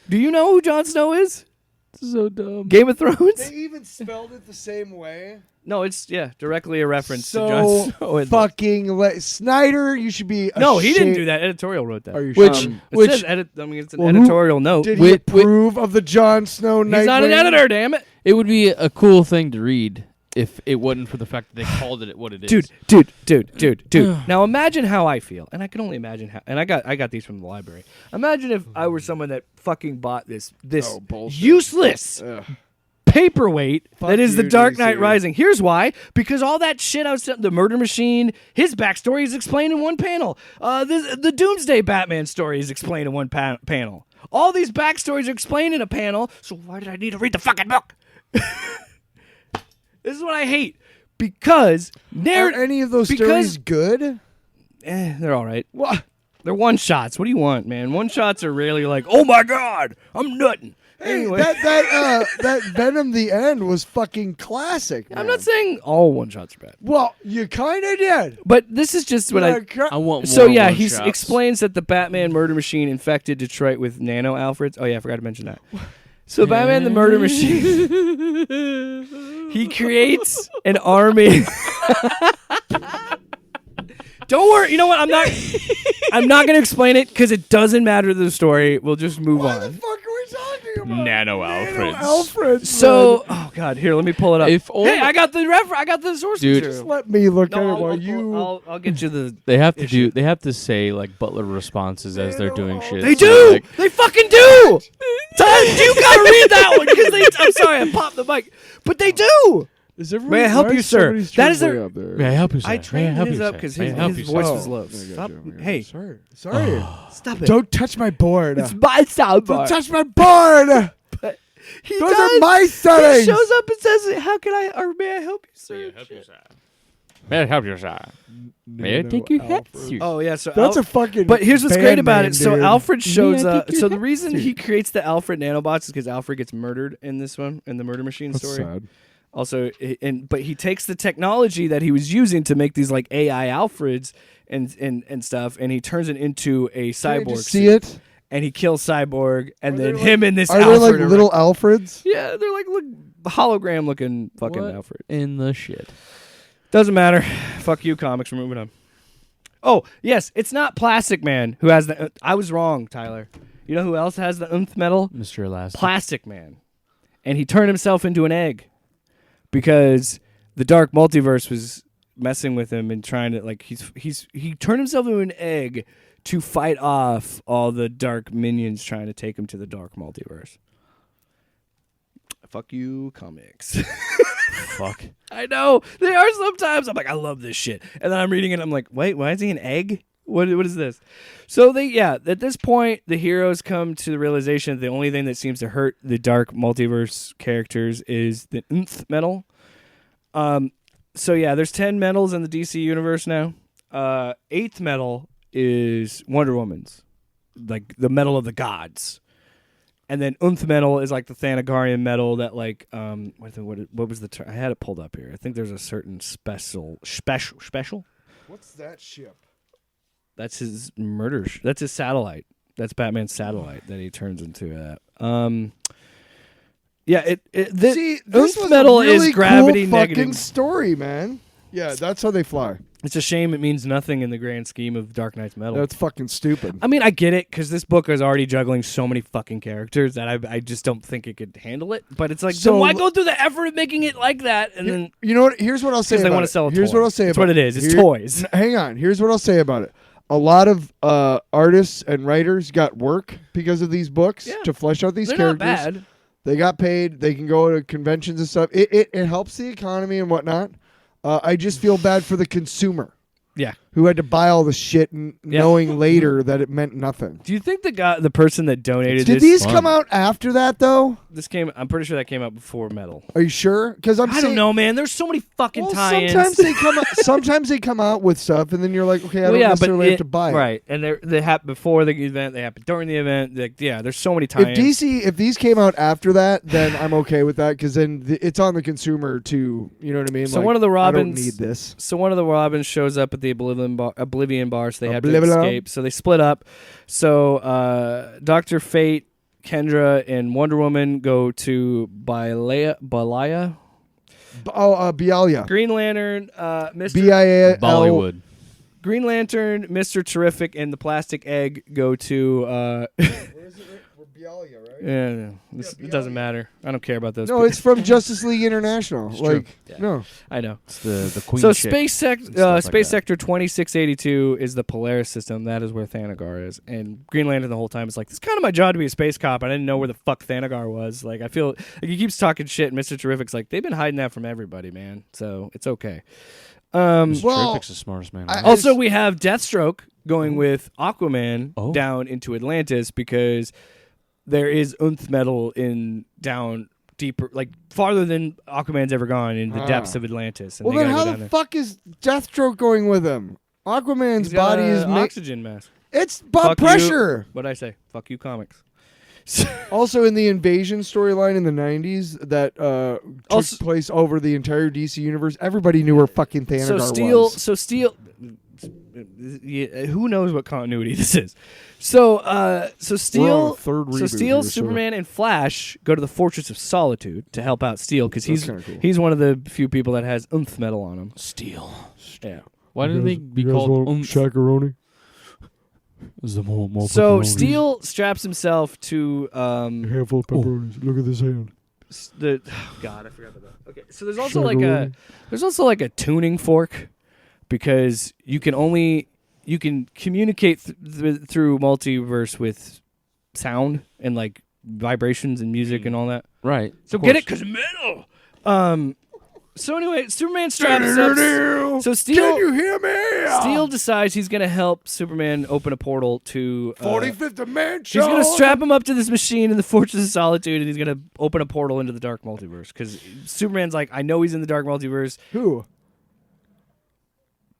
Do you know who Jon Snow is? So dumb. Game of Thrones? They even spelled it the same way. No, it's directly a reference to So Jon Snow. in the- fucking Snyder, you should be. No, he didn't ashamed. do that. Editorial wrote that. Are you Which- sure? It which- says it's an Well, who editorial note. Did He's he Wait, approve of the Jon Snow Nightwing? not an editor, damn it. It would be a cool thing to read if it wasn't for the fact that they called it what it is. Dude. Now imagine how I feel, and I can only imagine how. And I got these from the library. Imagine if I were someone that fucking bought this Oh, bullshit. useless Ugh. paperweight Fuck that is the you, Dark DC. Knight Rising. Here's why: because all that shit I was the Murder Machine, his backstory is explained in one panel. The Doomsday Batman story is explained in one panel. All these backstories are explained in a panel. So why did I need to read the fucking book? This is what I hate because Are any of those stories good? they're all right. What? They're one shots. What do you want, man? One shots are rarely like, oh my god, I'm nutting. Hey, Anyway, that Venom the End was fucking classic. I'm man. not saying all one shots are bad, Well, you kind of did. but this is just what I. I want more So yeah, one he shots. explains that the Batman murder machine infected Detroit with nano Alfreds. Oh yeah, I forgot to mention that. So Batman the murder machine, he creates an army. Don't worry. You know what? I'm not going to explain it because it doesn't matter to the story. We'll just move What the on. fuck are we talking about? Nano Alfreds. Alfred. So, oh god, here, let me pull it up. If only- Hey, I got the source Dude. material. let me look No, at it I'll, while I'll, you. I'll get you the. They have to do. They have to say like Butler responses as they're doing shit. They So, do. like, They fucking do. Todd, you gotta read that one because they. I'm sorry, I popped the mic, but they do. Is everybody, May I help why you, is sir? somebody's That is trembling their- up there? May I help you, sir? I May I trained help his you, up sir? because May I help his you, voice sir? was low. I got Stop. you, I got you. Hey, Sorry. stop it. Don't touch my board. my soundbar. Don't touch my board. He Those does. are my He settings. shows up and says, "How can I or may I help you, sir?" May I help you, sir? May I take your hat? Oh yeah, so That's a fucking. But here's what's great about it. So dude. Alfred shows May I up. take your So the hat, reason sir? he creates the Alfred nanobots is because Alfred gets murdered in this one, in the Murder Machine That's story. sad. Also, but he takes the technology that he was using to make these like AI Alfreds and stuff, and he turns it into a Can I cyborg. just see suit. it? And he kills Cyborg, and Are then there, him and this Are Alfred there like are little Alfreds? yeah, they're like hologram looking fucking What Alfred. in the shit? Doesn't matter. Fuck you, comics. We're moving on. Oh, yes. It's not Plastic Man who has the... I was wrong, Tyler. You know who else has the Nth metal? Mr. Elastic. Plastic Man. And he turned himself into an egg because the Dark Multiverse was messing with him and trying to like he turned himself into an egg to fight off all the dark minions trying to take him to the dark multiverse. Fuck you, comics. Fuck. I know they are sometimes. I'm like, I love this shit, and then I'm reading it. I'm like, wait, why is he an egg? What is this? So at this point, the heroes come to the realization that the only thing that seems to hurt the dark multiverse characters is the nth metal. So there's 10 metals in the DC universe now. Eighth metal is Wonder Woman's, like the metal of the gods. And then nth metal is like the Thanagarian metal that like what was the term? I had it pulled up here. I think there's a certain special. What's that ship? That's his murder. That's his satellite. That's Batman's satellite that he turns into that. This was metal a really is gravity cool negative. fucking story, man. Yeah, that's how they fly. It's a shame it means nothing in the grand scheme of Dark Knight's metal. That's fucking stupid. I mean, I get it because this book is already juggling so many fucking characters that I just don't think it could handle it. But it's like, so why go through the effort of making it like that? And then you know what? Here's what I'll say. Because they want to sell a toy. Here's what I'll say. That's about what it is. It's toys. Hang on. Here's what I'll say about it. A lot of artists and writers got work because of these books to flesh out these They're characters. not bad. They got paid. They can go to conventions and stuff. It helps the economy and whatnot. I just feel bad for the consumer. Yeah. Who had to buy all the shit and knowing later that it meant nothing. Do you think the person that donated Did this... these come out after that, though? I'm pretty sure that came out before Metal. Are you sure? Because I don't know, man. There's so many fucking tie-ins. Sometimes they come out with stuff, and then you're like, okay, I don't necessarily have to buy it. Right, and they happen before the event. They happen during the event. There's so many tie-ins. If these came out after that, then I'm okay with that because then it's on the consumer to, you know what I mean? So like, one of the Robins, I don't need this. So one of the Robins shows up at the Oblivion bar, so they have to escape. So they split up. So Dr. Fate, Kendra, and Wonder Woman go to Bialya. Bialya. Green Lantern, Mr. B-I-A-L. Bollywood. Green Lantern, Mr. Terrific, and the Plastic Egg go to... Where is it? We're Bialya, right? It doesn't matter. I don't care about those. No, it's from Justice League International. No. I know. It's the Queen So chick Space Sector 2682 is the Polaris system. That is where Thanagar is. And Green Lantern the whole time is like, it's kind of my job to be a space cop. I didn't know where the fuck Thanagar was. Like, I feel like he keeps talking shit. And Mr. Terrific's like, they've been hiding that from everybody, man. So it's okay. Terrific's the smartest man. Also, we have Deathstroke going with Aquaman down into Atlantis because there is Unth metal in down deeper, like farther than Aquaman's ever gone in the depths of Atlantis. And Well, then how the fuck is Deathstroke going with him? Aquaman's body is oxygen mask. It's pressure. What'd I say? Fuck you, comics. Also, in the Invasion storyline in the 90s that took place over the entire DC universe, everybody knew where fucking Thanagar was. So Steel... who knows what continuity this is? So Steel, Superman, and Flash go to the Fortress of Solitude to help out Steel because he's one of the few people that has oomph metal on him. Steel. Yeah. Why do they be called Shakaroni? So Steel straps himself to handful of pepperonis. Look at this hand. God, I forgot about that. Okay, so there's also like a tuning fork. Because you can communicate through multiverse with sound and like vibrations and music and all that. Right. So get it because metal. So anyway, Superman straps up. So Steel, can you hear me? Steel decides he's gonna help Superman open a portal to 45th dimension. He's gonna strap him up to this machine in the Fortress of Solitude, and he's gonna open a portal into the Dark Multiverse. Because Superman's like, I know he's in the Dark Multiverse. Who?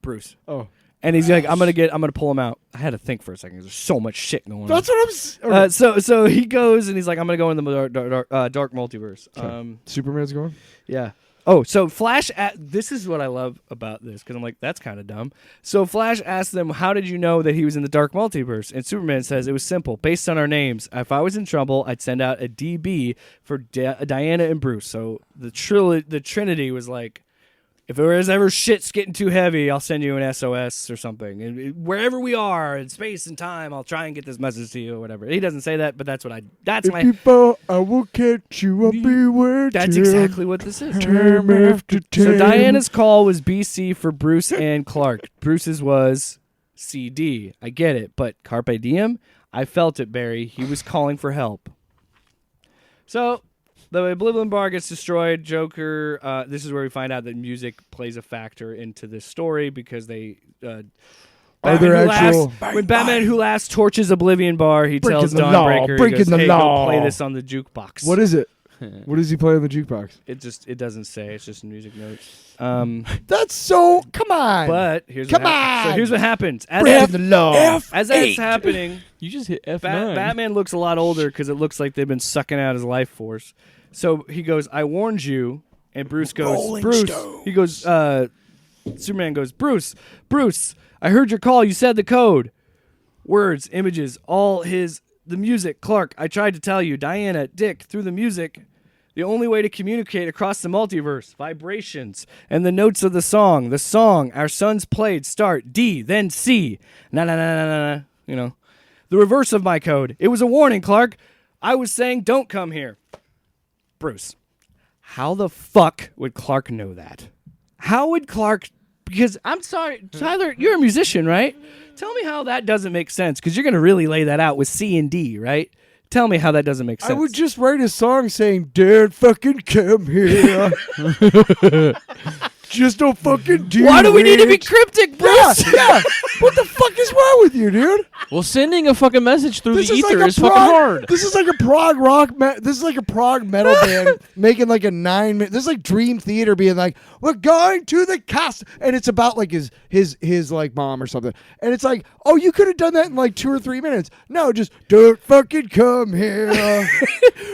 Bruce. Oh. And he's like, I'm gonna pull him out. I had to think for a second. There's so much shit going on. That's what I'm. So he goes and he's like, I'm gonna go in the dark multiverse. Superman's going. Yeah. Oh, so Flash. This is what I love about this because I'm like, that's kind of dumb. So Flash asks them, how did you know that he was in the dark multiverse? And Superman says it was simple, based on our names. If I was in trouble, I'd send out a DB for Diana and Bruce. So the Trinity was like, if there's ever shit's getting too heavy, I'll send you an SOS or something. And wherever we are in space and time, I'll try and get this message to you or whatever. He doesn't say that, but that's what that's If my. you fall, I will catch you. I'll be waiting. That's exactly what this is. Time after time. So Diana's call was BC for Bruce and Clark. Bruce's was CD. I get it, but Carpe Diem? I felt it, Barry. He was calling for help. So the Oblivion Bar gets destroyed. Joker, this is where we find out that music plays a factor into this story because they... Are there actual... when Batman Who Laughs torches Oblivion Bar, he Breaking tells the law, Dawnbreaker, breaking he goes, the hey, law. go play this on the jukebox. What is it? What does he play on the jukebox? It doesn't say. It's just music notes. That's so... Come on. But here's Come what happens. on. So here's what happens. As Breaking the law. as that's happening, You just hit F9. Batman looks a lot older because it looks like they've been sucking out his life force. So he goes, "I warned you," and Bruce goes, Rolling "Bruce." Stones. He goes, Superman goes, "Bruce, I heard your call. You said the code, words, images, the music. Clark, I tried to tell you, Diana, Dick, through the music." The only way to communicate across the multiverse, vibrations, and the notes of the song. The song our sons played start D, then C. Na na na na na. You know, the reverse of my code. It was a warning, Clark. I was saying, don't come here. Bruce, how the fuck would Clark know that? How would Clark? Because I'm sorry, Tyler, you're a musician, right? Tell me how that doesn't make sense. Because you're gonna really lay that out with C and D, right? Tell me how that doesn't make sense. I would just write a song saying, "Dad, fucking come here." Just don't fucking do Why do we it. need to be cryptic, Bruce? Yeah. What the fuck is wrong with you, dude? Well, sending a fucking message through This the is ether like a is fucking prog- hard. This is like a prog rock. This is like a prog metal band making like a 9-minute. This is like Dream Theater being like, "We're going to the castle," and it's about like his like mom or something. And it's like, oh, you could have done that in like 2 or 3 minutes. No, just don't fucking come here.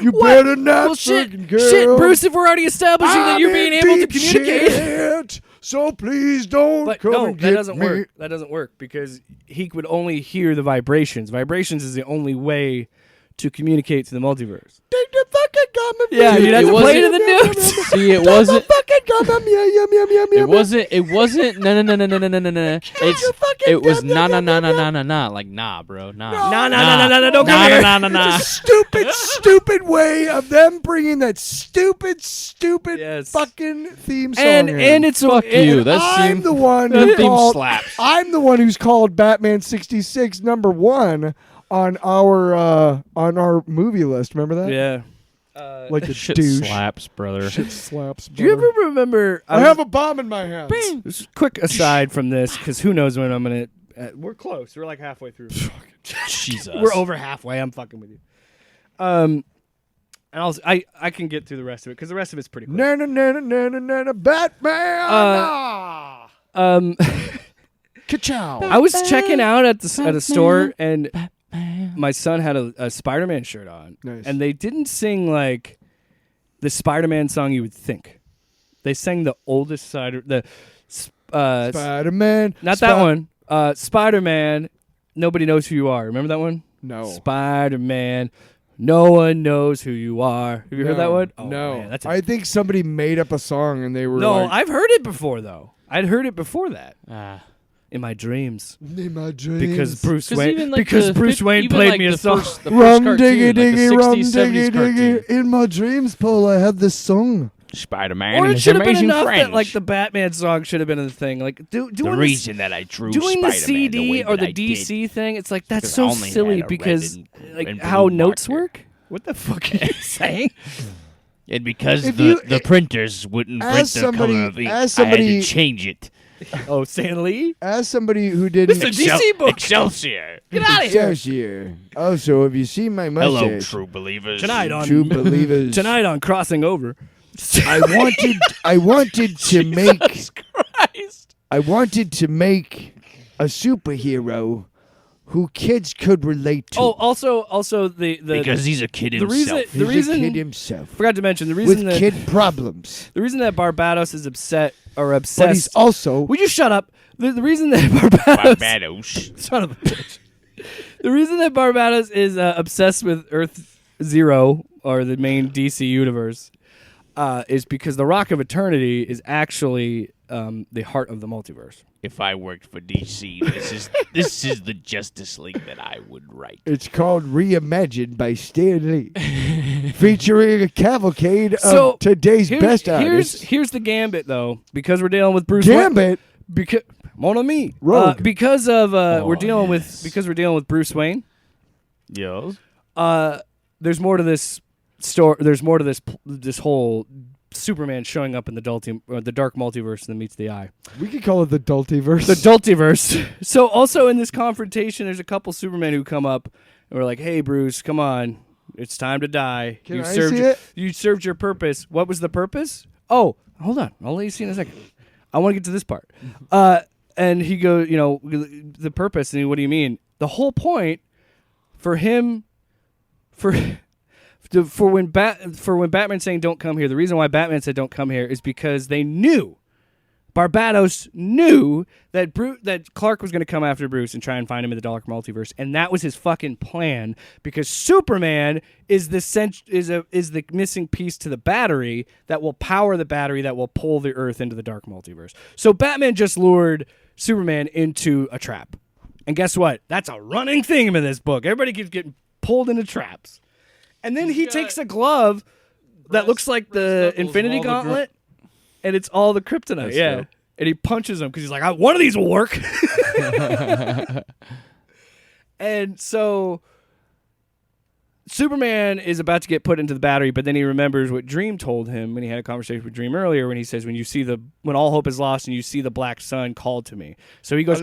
You better not Well, shit, fucking go. shit, Bruce. If we're already establishing that you're I'm being in able to deep communicate, shit, so please don't but come no, and that get doesn't me. work. That doesn't work because he would only hear the vibrations. Vibrations is the only way to communicate to the multiverse. Take the fucking gum and Yeah, Dude, you'd have it to play to wasn't- the notes. See, it Take wasn't. the fucking gum and It wasn't. No. It was nah. Like nah, bro. Nah. No, don't come here. Nah. stupid way of them bringing that stupid Yes. fucking theme song And in. it's Fuck you. That I'm seemed. the one That who theme called, slaps. I'm the one who's called Batman 66 #1 on our movie list. Remember that? yeah. Like a Shit douche. slaps, brother. Shit slaps. Do you brother. ever remember? I have a bomb in my hands. Just a quick aside from this, because who knows when I'm gonna. We're close. We're like halfway through. Jesus. We're over halfway. I'm fucking with you. And I can get through the rest of it because the rest of it's pretty quick. Na Batman. Ka-chow. I was checking out at a store and my son had a Spider-Man shirt on, Nice. and they didn't sing like the Spider-Man song you would think. They sang the oldest side, Spider-Man. not that one. Spider-Man. Nobody knows who you are. Remember that one? No. Spider-Man. No one knows who you are. Have you heard that one? Oh, no. man, that's I think somebody made up a song and they were no. like, I've heard it before though. I'd heard it before that in my dreams. in my dreams. Because Bruce 'Cause Wayne, even, like, because the Bruce fif- Wayne even, played like, me a the song. first Rum cartoon, diggy like the diggy, rum 60s, 70s diggy diggy. cartoon. In my dreams, Paul, I have this song. Spider-Man Or and it his should have been amazing enough friends. that like the Batman song should have been a thing. Like doing the this- reason that I drew doing the Spider-Man the way CD or that the I DC thing, it's like that's because so I only silly had a red because and- like and how blue notes marker. work. What the fuck are you saying? And because If you- the printers wouldn't as print the somebody- color of ink, as I had somebody- to change it. Oh, Stan Lee, As somebody who didn't Mr. DC book. Excelsior. Get out of here Excelsior. Also, have you seen my mustache? Hello, true believers. tonight on True believers. tonight on Crossing Over. I wanted to make Christ. I wanted to make a superhero who kids could relate to. Oh, also the Because he's a kid the himself. reason He's reason a kid himself forgot to mention the reason with that kid problems. the reason that Barbados is upset or But he's obsessed. also Would you shut up? The reason that Barbados Barbados. son of a bitch. The reason that Barbados is obsessed with Earth Zero or the main DC universe is because the Rock of Eternity is actually the heart of the multiverse. If I worked for DC, this is the Justice League that I would write. It's called Reimagined by Stan Lee, featuring a cavalcade of today's best artists. Here's the gambit, though, because we're dealing with Bruce. Gambit. Because mon ami. Rogue. Because of we're dealing with Bruce Wayne. Yes. There's more to this story. There's more to this whole Superman showing up in the dark multiverse than meets the eye. We could call it the Dultiverse. The Dultiverse. So also in this confrontation, there's a couple Supermen who come up and we're like, "Hey, Bruce, come on, it's time to die. Can I see it? You served your purpose. What was the purpose? Oh, hold on, I'll let you see in a second. I want to get to this part." And he goes, the purpose. And what do you mean? The whole point for him, for when Batman's saying don't come here, the reason why Batman said don't come here is because they knew, Barbados knew that Clark was going to come after Bruce and try and find him in the dark multiverse, and that was his fucking plan, because Superman is the missing piece to the battery that will power the battery that will pull the Earth into the dark multiverse. So Batman just lured Superman into a trap, and guess what? That's a running theme in this book. Everybody keeps getting pulled into traps. And then he takes a glove that looks like the Infinity Gauntlet, and it's all the kryptonite. Yeah. And he punches him because he's like, one of these will work. And so Superman is about to get put into the battery, but then he remembers what Dream told him when he had a conversation with Dream earlier, when he says, when all hope is lost and you see the black sun, call to me. So he goes,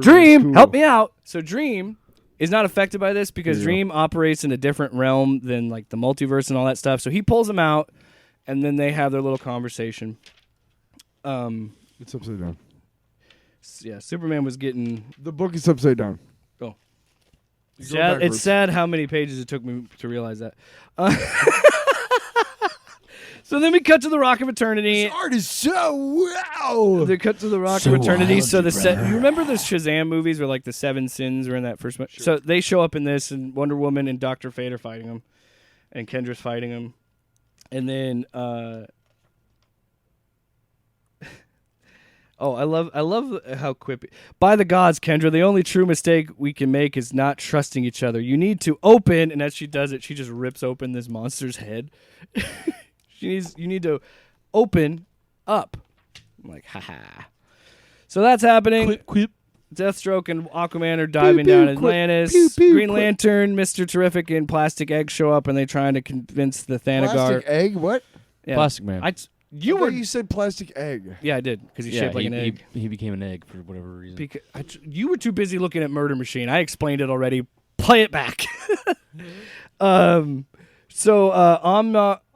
Dream, help me out. So Dream is not affected by this because Dream operates in a different realm than like the multiverse and all that stuff. So he pulls him out, and then they have their little conversation. It's upside down. Yeah, Superman was getting... The book is upside down. Oh. It's sad how many pages it took me to realize that. So then we cut to the Rock of Eternity. This art is so wow. They cut to the Rock of Eternity. So you remember the Shazam movies where like the 7 sins were in that first one? Sure. So they show up in this, and Wonder Woman and Dr. Fate are fighting them, and Kendra's fighting them, and then I love how quippy. By the gods, Kendra, the only true mistake we can make is not trusting each other. You need to open, and as she does it, she just rips open this monster's head. You need to open up. I'm like, haha. So that's happening. Quip. Deathstroke and Aquaman are diving down Atlantis. Green Lantern, Mr. Terrific, and Plastic Egg show up, and they're trying to convince the Thanagar. Plastic Egg? What? Yeah. Plastic Man. You said Plastic Egg. Yeah, I did, because he's shaped like an egg. He became an egg for whatever reason. You were too busy looking at Murder Machine. I explained it already. Play it back.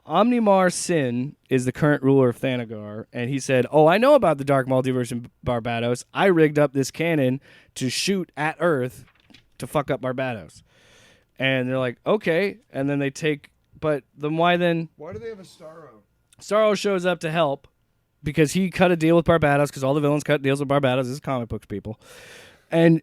Omnimar Sin is the current ruler of Thanagar, and he said, I know about the Dark Multiverse in Barbados. I rigged up this cannon to shoot at Earth to fuck up Barbados. And they're like, okay. And then they but then why then? Why do they have a Starro? Starro shows up to help because he cut a deal with Barbados, because all the villains cut deals with Barbados. This is comic books, people. And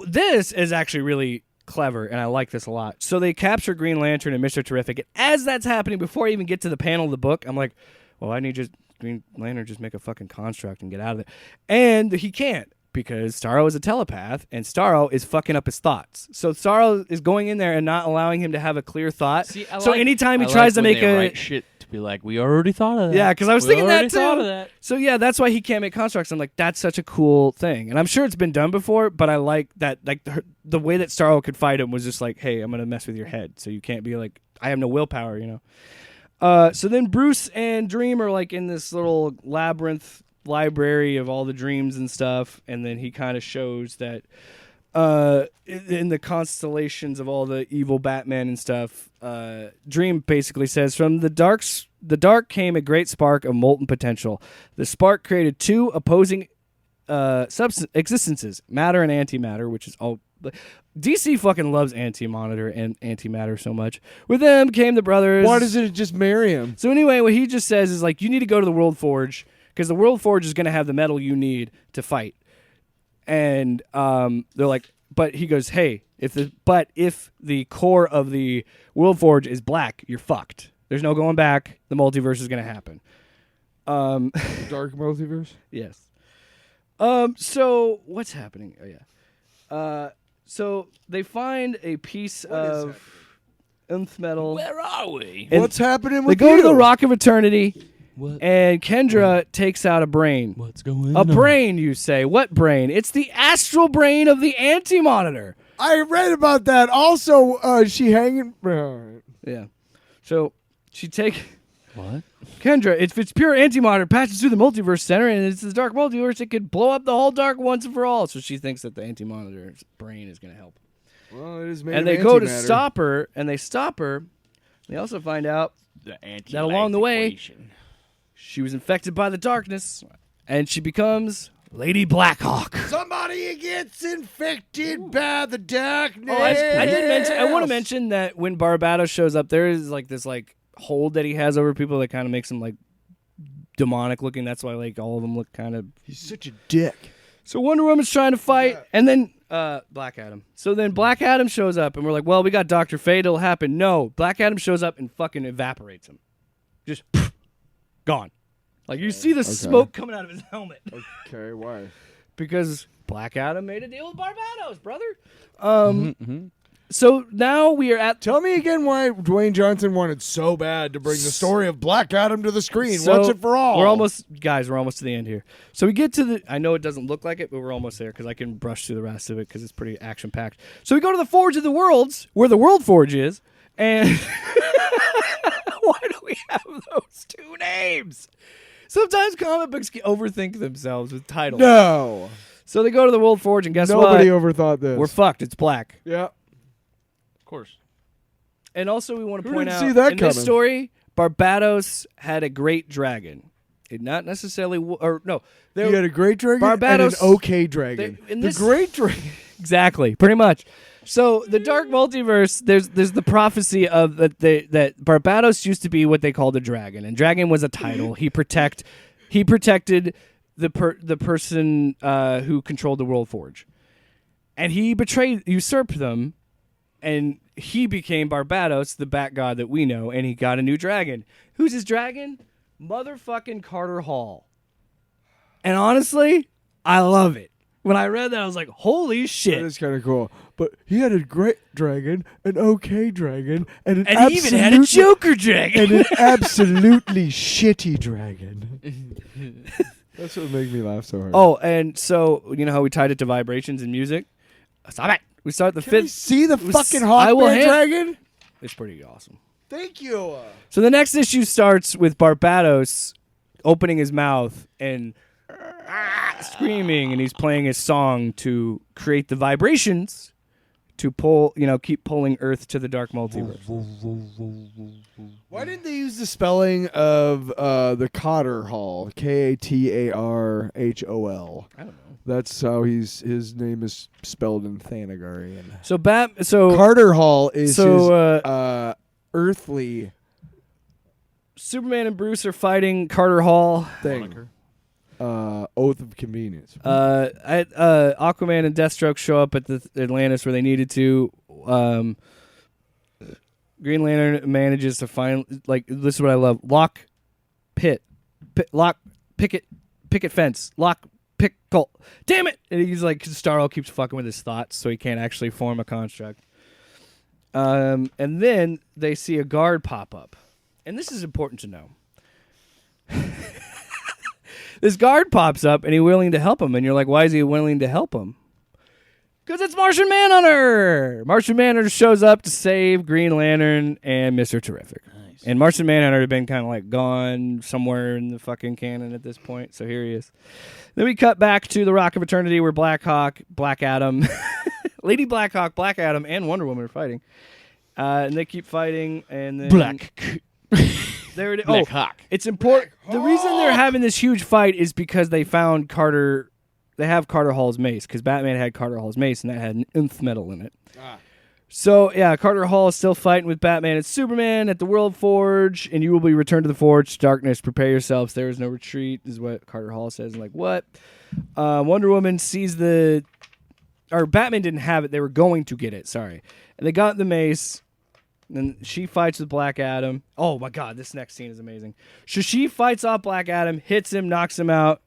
this is actually really clever, and I like this a lot. So they capture Green Lantern and Mr. Terrific, and as that's happening, before I even get to the panel of the book, I'm like, I need Green Lantern just make a fucking construct and get out of it. And he can't, because Starro is a telepath, and Starro is fucking up his thoughts. So Starro is going in there and not allowing him to have a clear thought. See, anytime he tries to make write shit to be like, we already thought of that. Yeah, because I was thinking that too. Thought of that. So yeah, that's why he can't make constructs. I'm like, that's such a cool thing, and I'm sure it's been done before. But I like that, like the way that Starro could fight him was just like, hey, I'm gonna mess with your head, so you can't be like, I have no willpower, So then Bruce and Dream are like in this little labyrinth library of all the dreams and stuff, and then he kind of shows that in the constellations of all the evil Batman and stuff, Dream basically says, from the dark came a great spark of molten potential. The spark created 2 opposing existences, matter and antimatter, which is all... DC fucking loves Anti-Monitor and Antimatter so much. With them came the brothers. Why doesn't it just marry him? So anyway, what he just says is like, you need to go to the World Forge, because the World Forge is going to have the metal you need to fight. And they're like, but he goes, hey, if the core of the World Forge is black, you're fucked. There's no going back. The multiverse is going to happen. Dark multiverse. Yes. So what's happening? Oh yeah. So they find a piece of nth metal. Where are we? And What's happening They with go you? to the Rock of Eternity, What? and Kendra takes out a brain. What's going A on? brain, you say? What brain? It's the astral brain of the Anti-Monitor. I read about that. Also, she hanging. Yeah. So she What? Kendra, if it's pure Anti-Monitor, passes through the multiverse center, and it's the dark multiverse, it could blow up the whole dark once and for all. So she thinks that the Anti-Monitor's brain is going to help. Well, it is made And of they go to antimatter. stop her, and they stop her. They also find out that along the way, she was infected by the darkness, and she becomes Lady Blackhawk. Somebody gets infected by the darkness. Oh, I did mention. I want to mention that when Barbados shows up, there is like this like hold that he has over people that kind of makes him like demonic looking. That's why like all of them look kind of. He's such a dick. So Wonder Woman's trying to fight, and then Black Adam. So then Black Adam shows up, and we're like, well, we got Dr. Fate. It'll happen. No, Black Adam shows up and fucking evaporates him. Just gone. Like you see the smoke coming out of his helmet. Okay, why? Because Black Adam made a deal with Barbados, brother. So now we are at. Tell me again why Dwayne Johnson wanted so bad to bring the story of Black Adam to the screen. So Once and for all. We're almost to the end here. So we get to the. I know it doesn't look like it, but we're almost there because I can brush through the rest of it because it's pretty action packed. So we go to the Forge of the Worlds, where the World Forge is, and why do we have those two names? Sometimes comic books overthink themselves with titles. No. So they go to the World Forge, and guess Nobody what? overthought this. We're fucked. It's black. Yeah. Of course. And also, we want to Who point didn't out see that in this coming? story, Barbados had a great dragon. It not necessarily, or no, He had a great dragon Barbados- and an okay dragon. in The this- great dragon. exactly, pretty much. So the Dark Multiverse, there's the prophecy of that Barbados used to be what they called a dragon, and dragon was a title. He protected the person who controlled the World Forge, and he usurped them. And he became Barbados, the bat god that we know, and he got a new dragon. Who's his dragon? Motherfucking Carter Hall. And honestly, I love it. When I read that, I was like, holy That shit. is kind of cool. But he had a great dragon, an okay dragon, and an And he even had a Joker dragon. and an absolutely shitty dragon. That's what made me laugh so hard. Oh, and so, you know how we tied it to vibrations in music? Stop it. We start the Can we fifth. see the was- fucking I will Hawkman hand- dragon? It's pretty awesome. Thank you. So the next issue starts with Barbados opening his mouth and screaming, and he's playing his song to create the vibrations to keep pulling Earth to the dark multiverse. Why didn't they use the spelling of the Cotter Hall? Katarhol. I don't know. That's how his name is spelled in Thanagarian. So Carter Hall is So, his earthly Superman and Bruce are fighting Carter Hall. thing. Oath of convenience. Aquaman and Deathstroke show up at the Atlantis where they needed to. Green Lantern manages to find this is what I love. Lock picket fence. Lock pickle. Damn it! And he's like Starro keeps fucking with his thoughts, so he can't actually form a construct. And then they see a guard pop up, and this is important to know. This guard pops up, and he's willing to help him, and you're like, why is he willing to help him? Because it's Martian Manhunter! Martian Manhunter shows up to save Green Lantern and Mr. Terrific. Nice. And Martian Manhunter had been kind of like gone somewhere in the fucking canon at this point, so here he is. Then we cut back to the Rock of Eternity where Black Hawk, Black Adam, Lady Blackhawk, Black Adam, and Wonder Woman are fighting. And they keep fighting, and then... There it is. Black Hawk. It's important. The reason they're having this huge fight is because they found Carter. They have Carter Hall's mace because Batman had Carter Hall's mace and that had an nth metal in it. So yeah, Carter Hall is still fighting with Batman and Superman at the World Forge, and you will be returned to the Forge. Darkness, prepare yourselves. There is no retreat. Is what Carter Hall says. And like what? Wonder Woman sees or Batman didn't have it. They were going to get it. Sorry, and they got the mace. And she fights with Black Adam. Oh my God, this next scene is amazing. So she fights off Black Adam, hits him, knocks him out,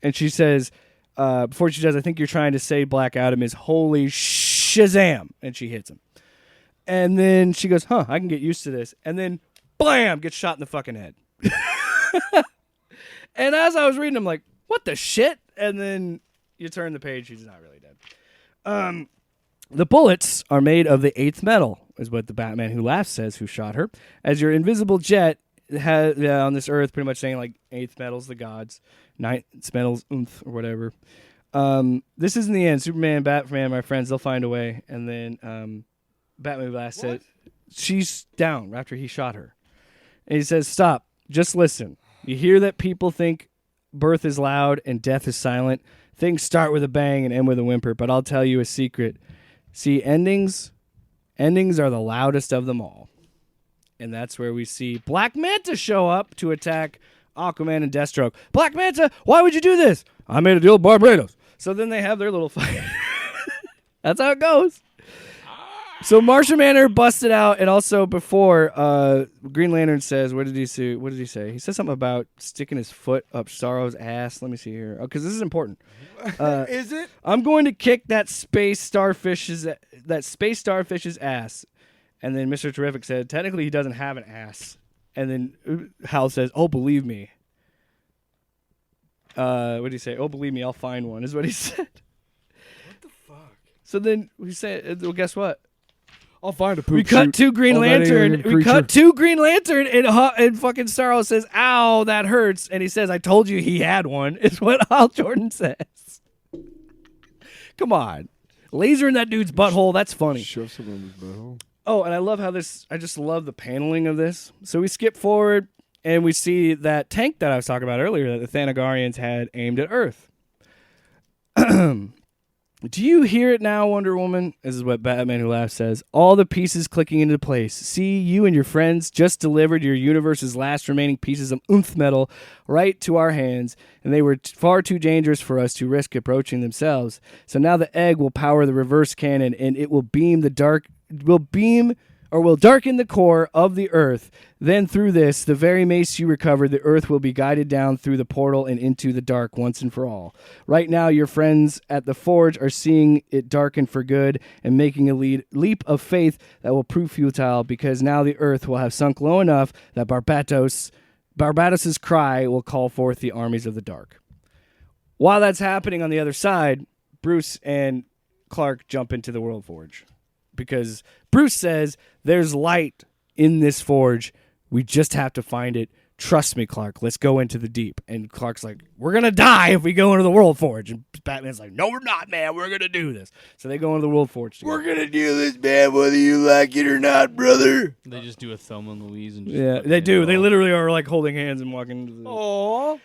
and she says, before she does, I think you're trying to say Black Adam is holy Shazam, and she hits him. And then she goes, I can get used to this. And then, blam, gets shot in the fucking head. And as I was reading, I'm like, what the shit? And then you turn the page, she's not really dead. The bullets are made of the 8th metal, is what the Batman Who Laughs says, who shot her. As your invisible jet has on this earth, pretty much saying like 8th metal's the gods, 9th metal's oomph or whatever. This isn't the end. Superman, Batman, my friends, they'll find a way. And then Batman Who Laughs said she's down after he shot her. And he says, stop, just listen. You hear that people think birth is loud and death is silent. Things start with a bang and end with a whimper, but I'll tell you a secret. See, endings are the loudest of them all. And that's where we see Black Manta show up to attack Aquaman and Deathstroke. Black Manta, why would you do this? I made a deal with Barbados. So then they have their little fight. That's how it goes. So Martian Manhunter busted out, and also before Green Lantern says, what did he say? He said something about sticking his foot up Starro's ass. Let me see here. Oh, because this is important. Is it? I'm going to kick that space starfish's ass. And then Mr. Terrific said, technically he doesn't have an ass. And then Hal says, oh, believe me. What did he say? Oh, believe me, I'll find one, is what he said. What the fuck? So then we said, well, guess what? I'll find a poop We cut shoot to Green of that Lantern. alien We creature. cut to Green Lantern, and fucking Starro says, ow, that hurts. And he says, I told you he had one, is what Hal Jordan says. Come on. Laser in that dude's butthole, that's funny. Shove someone in his butthole. Oh, and I love how I just love the paneling of this. So we skip forward, and we see that tank that I was talking about earlier that the Thanagarians had aimed at Earth. Do you hear it now, Wonder Woman? This is what Batman Who Laughs says. All the pieces clicking into place. See, you and your friends just delivered your universe's last remaining pieces of oomph metal right to our hands, and they were far too dangerous for us to risk approaching themselves. So now the egg will power the reverse cannon, and it will will darken the core of the Earth. Then through this, the very mace you recovered, the Earth will be guided down through the portal and into the dark once and for all. Right now, your friends at the Forge are seeing it darken for good and making a leap of faith that will prove futile, because now the Earth will have sunk low enough that Barbados's cry will call forth the armies of the dark. While that's happening on the other side, Bruce and Clark jump into the World Forge, because Bruce says there's light in this forge. We just have to find it. Trust me, Clark. Let's go into the deep. And Clark's like, we're going to die if we go into the World Forge. And Batman's like, no, we're not, man. We're going to do this. So they go into the World Forge together. We're going to do this, man, whether you like it or not, brother. They just do a Thelma and Louise and just Yeah, fucking they do. They roll. literally are like holding hands and walking. Into the... Aww.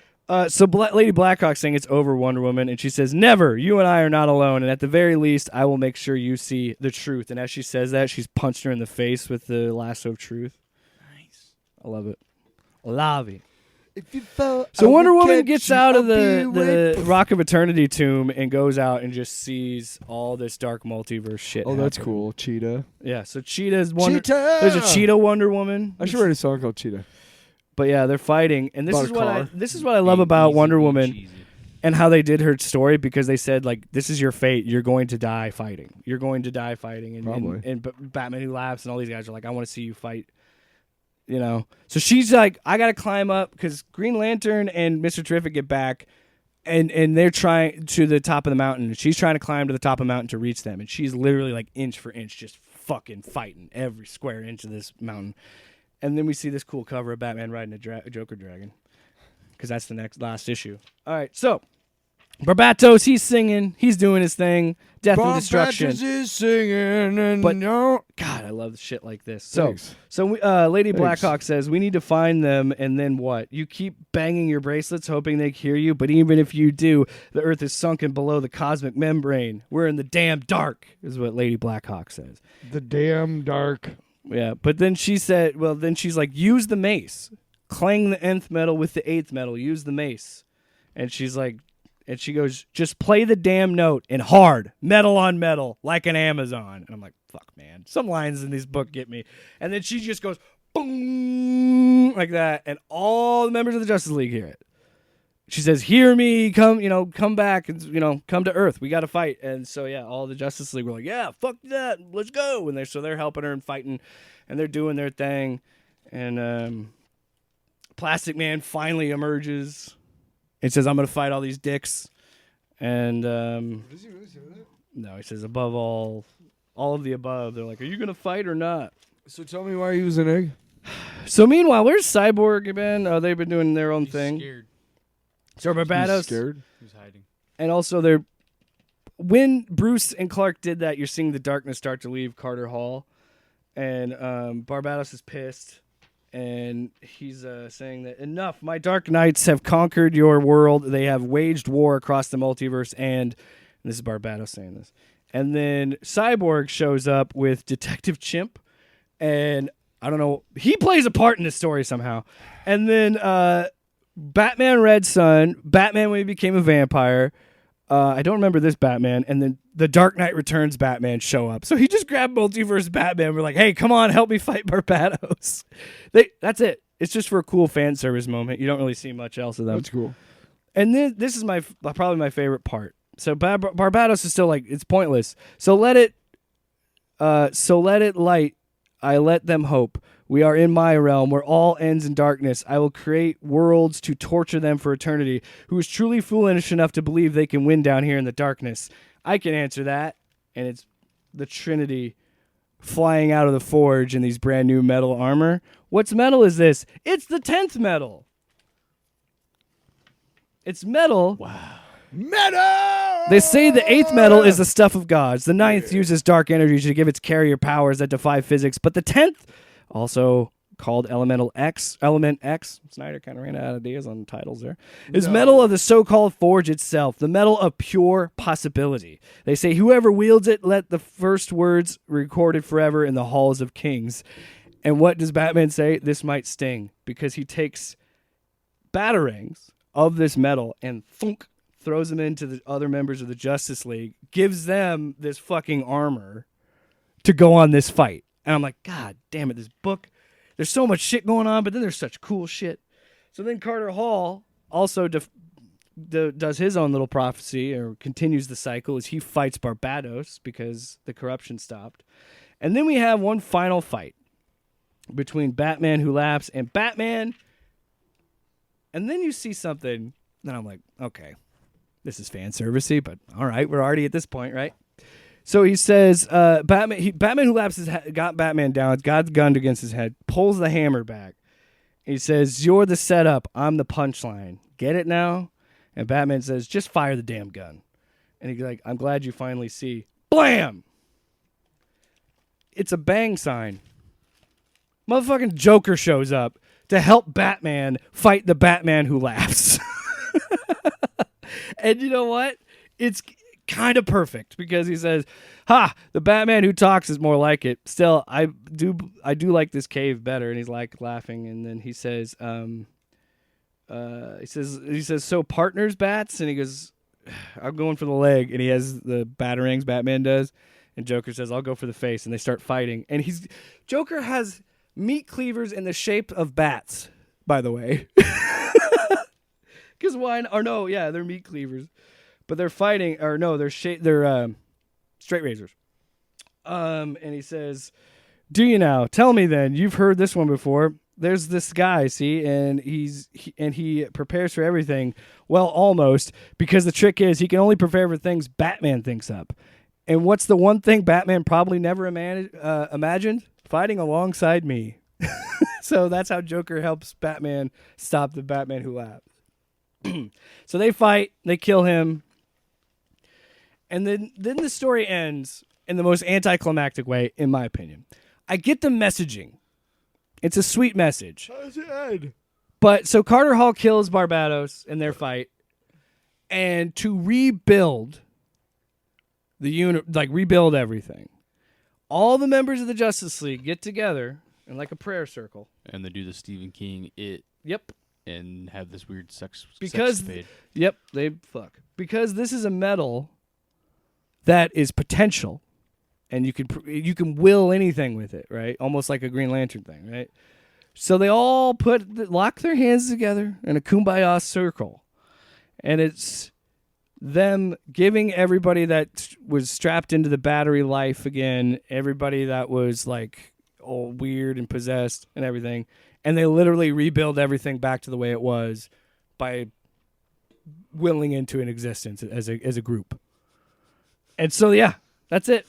So Lady Blackhawk saying it's over, Wonder Woman, and she says, never, you and I are not alone, and at the very least, I will make sure you see the truth. And as she says that, she's punched her in the face with the lasso of truth. Nice. I love it. Love it. If you fell, So I Wonder will Woman catch gets you, out of I'll be the Rock of Eternity tomb and goes out and just sees all this dark multiverse shit. Oh, that's happening. cool. Cheetah. Yeah, so Cheetah's Wonder... Cheetah! There's a Cheetah Wonder Woman. I should write a song called Cheetah. But yeah, they're fighting, and this About is a what car. this is what I love about Easy, Wonder beach, Woman easy. and how they did her story, because they said like, this is your fate. You're going to die fighting. You're going to die fighting. And Probably. and Batman Who Laughs and all these guys are like, I want to see you fight. You know, so she's like, I gotta climb up, because Green Lantern and Mr. Terrific get back, and they're trying to the top of the mountain. She's trying to climb to the top of the mountain to reach them, and she's literally like inch for inch just fucking fighting every square inch of this mountain. And then we see this cool cover of Batman riding a Joker dragon, because that's the last issue. All right, so Barbatos, he's singing, he's doing his thing, death and destruction. Patches is singing, and But- no. God, I love shit like this. Thanks. So Lady Thanks. Blackhawk says, we need to find them, and then what? You keep banging your bracelets hoping they hear you, but even if you do, the Earth is sunken below the cosmic membrane. We're in the damn dark, is what Lady Blackhawk says. The damn dark. Yeah, but then she said, well, then she's like, use the mace. Clang the nth metal with the 8th metal. Use the mace. And she's like, And she goes, just play the damn note and hard, metal on metal, like an Amazon. And I'm like, fuck, man. Some lines in this book get me. And then she just goes, boom, like that. And all the members of the Justice League hear it. She says, hear me, come back and, come to Earth. We got to fight. And so, yeah, all the Justice League were like, yeah, fuck that. Let's go. And they're helping her and fighting and they're doing their thing. And Plastic Man finally emerges. It says, I'm going to fight all these dicks. And Does he really say that? no, he says, above all of the above. They're like, are you going to fight or not? So tell me why he was an egg. So meanwhile, where's Cyborg been? Oh, they've been doing their own He's thing. scared. So Barbados. He's scared. He's hiding. And also, when Bruce and Clark did that, you're seeing the darkness start to leave Carter Hall. And Barbados is pissed. And he's saying that, enough, my Dark Knights have conquered your world. They have waged war across the multiverse. And this is Barbados saying this. And then Cyborg shows up with Detective Chimp. And I don't know, he plays a part in this story somehow. And then Batman Red Sun, Batman when he became a vampire. I don't remember this Batman. And then the Dark Knight Returns Batman show up. So he just grabbed Multiverse Batman. We're like, hey, come on, help me fight Barbados. That's it. It's just for a cool fan service moment. You don't really see much else of them. That's cool. And then this is probably my favorite part. So Barbados is still like, it's pointless. So let it light. I let them hope. We are in my realm where all ends in darkness. I will create worlds to torture them for eternity. Who is truly foolish enough to believe they can win down here in the darkness? I can answer that. And it's the Trinity flying out of the forge in these brand new metal armor. What's metal is this? It's the 10th metal. It's metal. Wow. Metal! They say the 8th metal is the stuff of gods. The 9th uses dark energy to give its carrier powers that defy physics. But the 10th, also called Element X, Snyder kind of ran out of ideas on titles there, is metal of the so-called forge itself, the metal of pure possibility. They say whoever wields it, let the first words recorded forever in the halls of kings. And what does Batman say? This might sting, because he takes batarangs of this metal and thunk, throws them into the other members of the Justice League, gives them this fucking armor to go on this fight. And I'm like, God damn it, this book, there's so much shit going on, but then there's such cool shit. So then Carter Hall also does his own little prophecy, or continues the cycle, as he fights Barbados because the corruption stopped. And then we have one final fight between Batman Who Laughs and Batman. And then you see something, then I'm like, okay, this is fan servicey, but all right, we're already at this point, right? So he says, Batman Who Laughs has got Batman down, got the gun against his head, pulls the hammer back. He says, you're the setup, I'm the punchline. Get it now? And Batman says, just fire the damn gun. And he's like, I'm glad you finally see. Blam! It's a bang sign. Motherfucking Joker shows up to help Batman fight the Batman Who Laughs. And you know what? It's kind of perfect, because he says, ha, the Batman who talks is more like it. Still, I do like this cave better. And he's like laughing. And then he says, he says, so partners, bats? And he goes, I'm going for the leg. And he has the batarangs Batman does. And Joker says, I'll go for the face. And they start fighting. And Joker has meat cleavers in the shape of bats, by the way. Because they're meat cleavers, but they're fighting, or no, they're straight razors. And he says, "Do you now? Tell me then. You've heard this one before. There's this guy, see, and he prepares for everything. Well, almost, because the trick is he can only prepare for things Batman thinks up. And what's the one thing Batman probably never imagined? Fighting alongside me." So that's how Joker helps Batman stop the Batman Who Laughs. So they fight, they kill him, and then the story ends in the most anticlimactic way, in my opinion. I get the messaging. It's a sweet message. How does it end? But so Carter Hall kills Barbados in their fight, and to rebuild rebuild everything, all the members of the Justice League get together in like a prayer circle. And they do the Stephen King Yep. and have this weird sex Because sexcapade. Yep, they fuck. Because this is a metal that is potential, and you can will anything with it, right? Almost like a Green Lantern thing, right? So they all lock their hands together in a kumbaya circle, and it's them giving everybody that was strapped into the battery life again, everybody that was like all weird and possessed and everything, and they literally rebuild everything back to the way it was by willing into an existence as a group. And so yeah, that's it.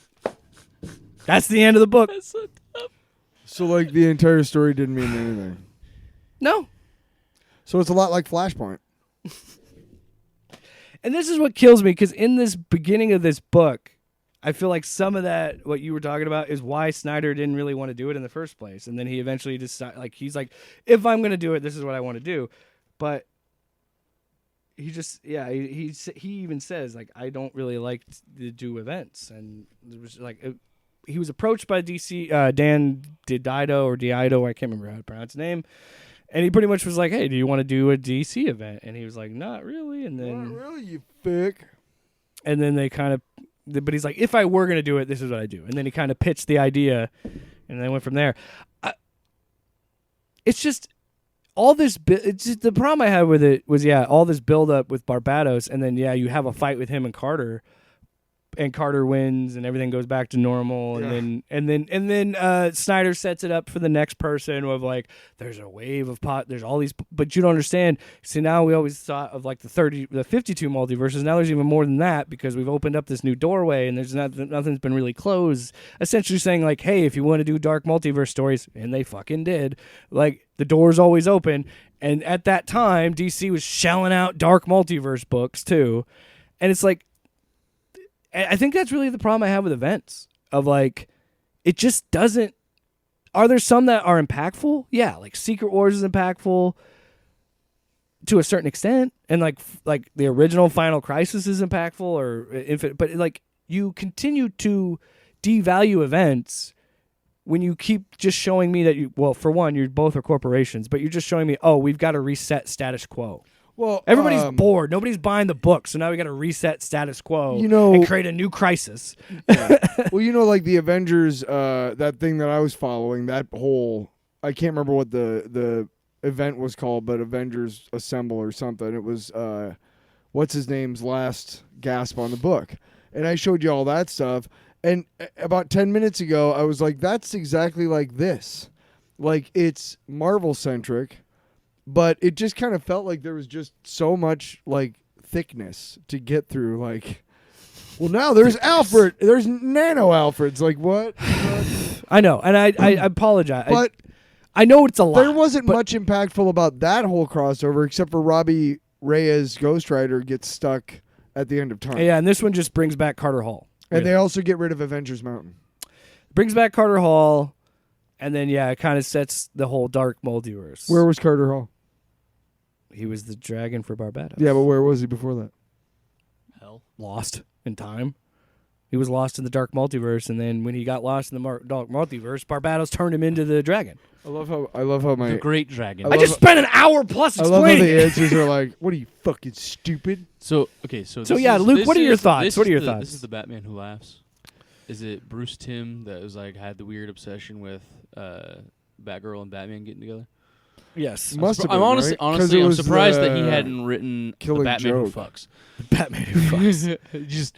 That's the end of the book. That's so tough. So like the entire story didn't mean anything. No. So it's a lot like Flashpoint. And this is what kills me, because in this beginning of this book, I feel like some of that, what you were talking about, is why Snyder didn't really want to do it in the first place. And then he eventually decided, like, he's like, if I'm going to do it, this is what I want to do. But he just, yeah, he even says, like, I don't really like to do events. And it was like, he was approached by DC, Dan Dido, I can't remember how to pronounce his name. And he pretty much was like, hey, do you want to do a DC event? And he was like, not really. And then, Not really, you fick. and then they kind of, but he's like, if I were going to do it, this is what I do. And then he kind of pitched the idea, and they went from there. It's just all this. It's just, the problem I had with it was, all this build up with Barbados, and then you have a fight with him and Carter wins, and everything goes back to normal. And then Snyder sets it up for the next person of like, there's a wave of there's all these, but you don't understand. See, now we always thought of like the 52 multiverses. Now there's even more than that, because we've opened up this new doorway, and there's nothing's been really closed. Essentially saying like, hey, if you want to do dark multiverse stories, and they fucking did, like, the door's always open. And at that time, DC was shelling out dark multiverse books too, and it's like, I think that's really the problem I have with events, of like, it just doesn't. Are there some that are impactful? Yeah, like Secret Wars is impactful to a certain extent, and like the original Final Crisis is impactful, or Infinite. But like, you continue to devalue events when you keep just showing me that for one, you both are corporations, but you're just showing me, oh, we've got to reset status quo. Well, everybody's bored. Nobody's buying the book, so now we got to reset status quo, and create a new crisis. Well, like the Avengers, that thing that I was following, that whole, I can't remember what the event was called, but Avengers Assemble or something. It was what's his name's last gasp on the book, and I showed you all that stuff. And about 10 minutes ago, I was like, that's exactly like this. Like, it's Marvel centric. But it just kind of felt like there was just so much, like, thickness to get through. Like, well, now there's Alfred. There's Nano Alfreds. Like, what? I know, and I apologize. But I know it's a lot. There wasn't much impactful about that whole crossover, except for Robbie Reyes' Ghost Rider gets stuck at the end of time. Yeah, and this one just brings back Carter Hall. And they also get rid of Avengers Mountain. Brings back Carter Hall, and then, it kind of sets the whole dark multiverse. Where was Carter Hall? He was the dragon for Barbados. Yeah, but where was he before that? Hell. Lost in time. He was lost in the dark multiverse, and then when he got lost in the dark multiverse, Barbados turned him into the dragon. I love how my The great dragon. I just spent an hour plus explaining. I love how the answers are like, what are you, fucking stupid? So Luke, what are your thoughts? What are your thoughts? This is the Batman who laughs. Is it Bruce Timm that was like had the weird obsession with Batgirl and Batman getting together? Yes. Must have been, I'm honestly, right? honestly, I'm was surprised that he hadn't written the Killing Batman Joke. who fucks. Batman who fucks. Just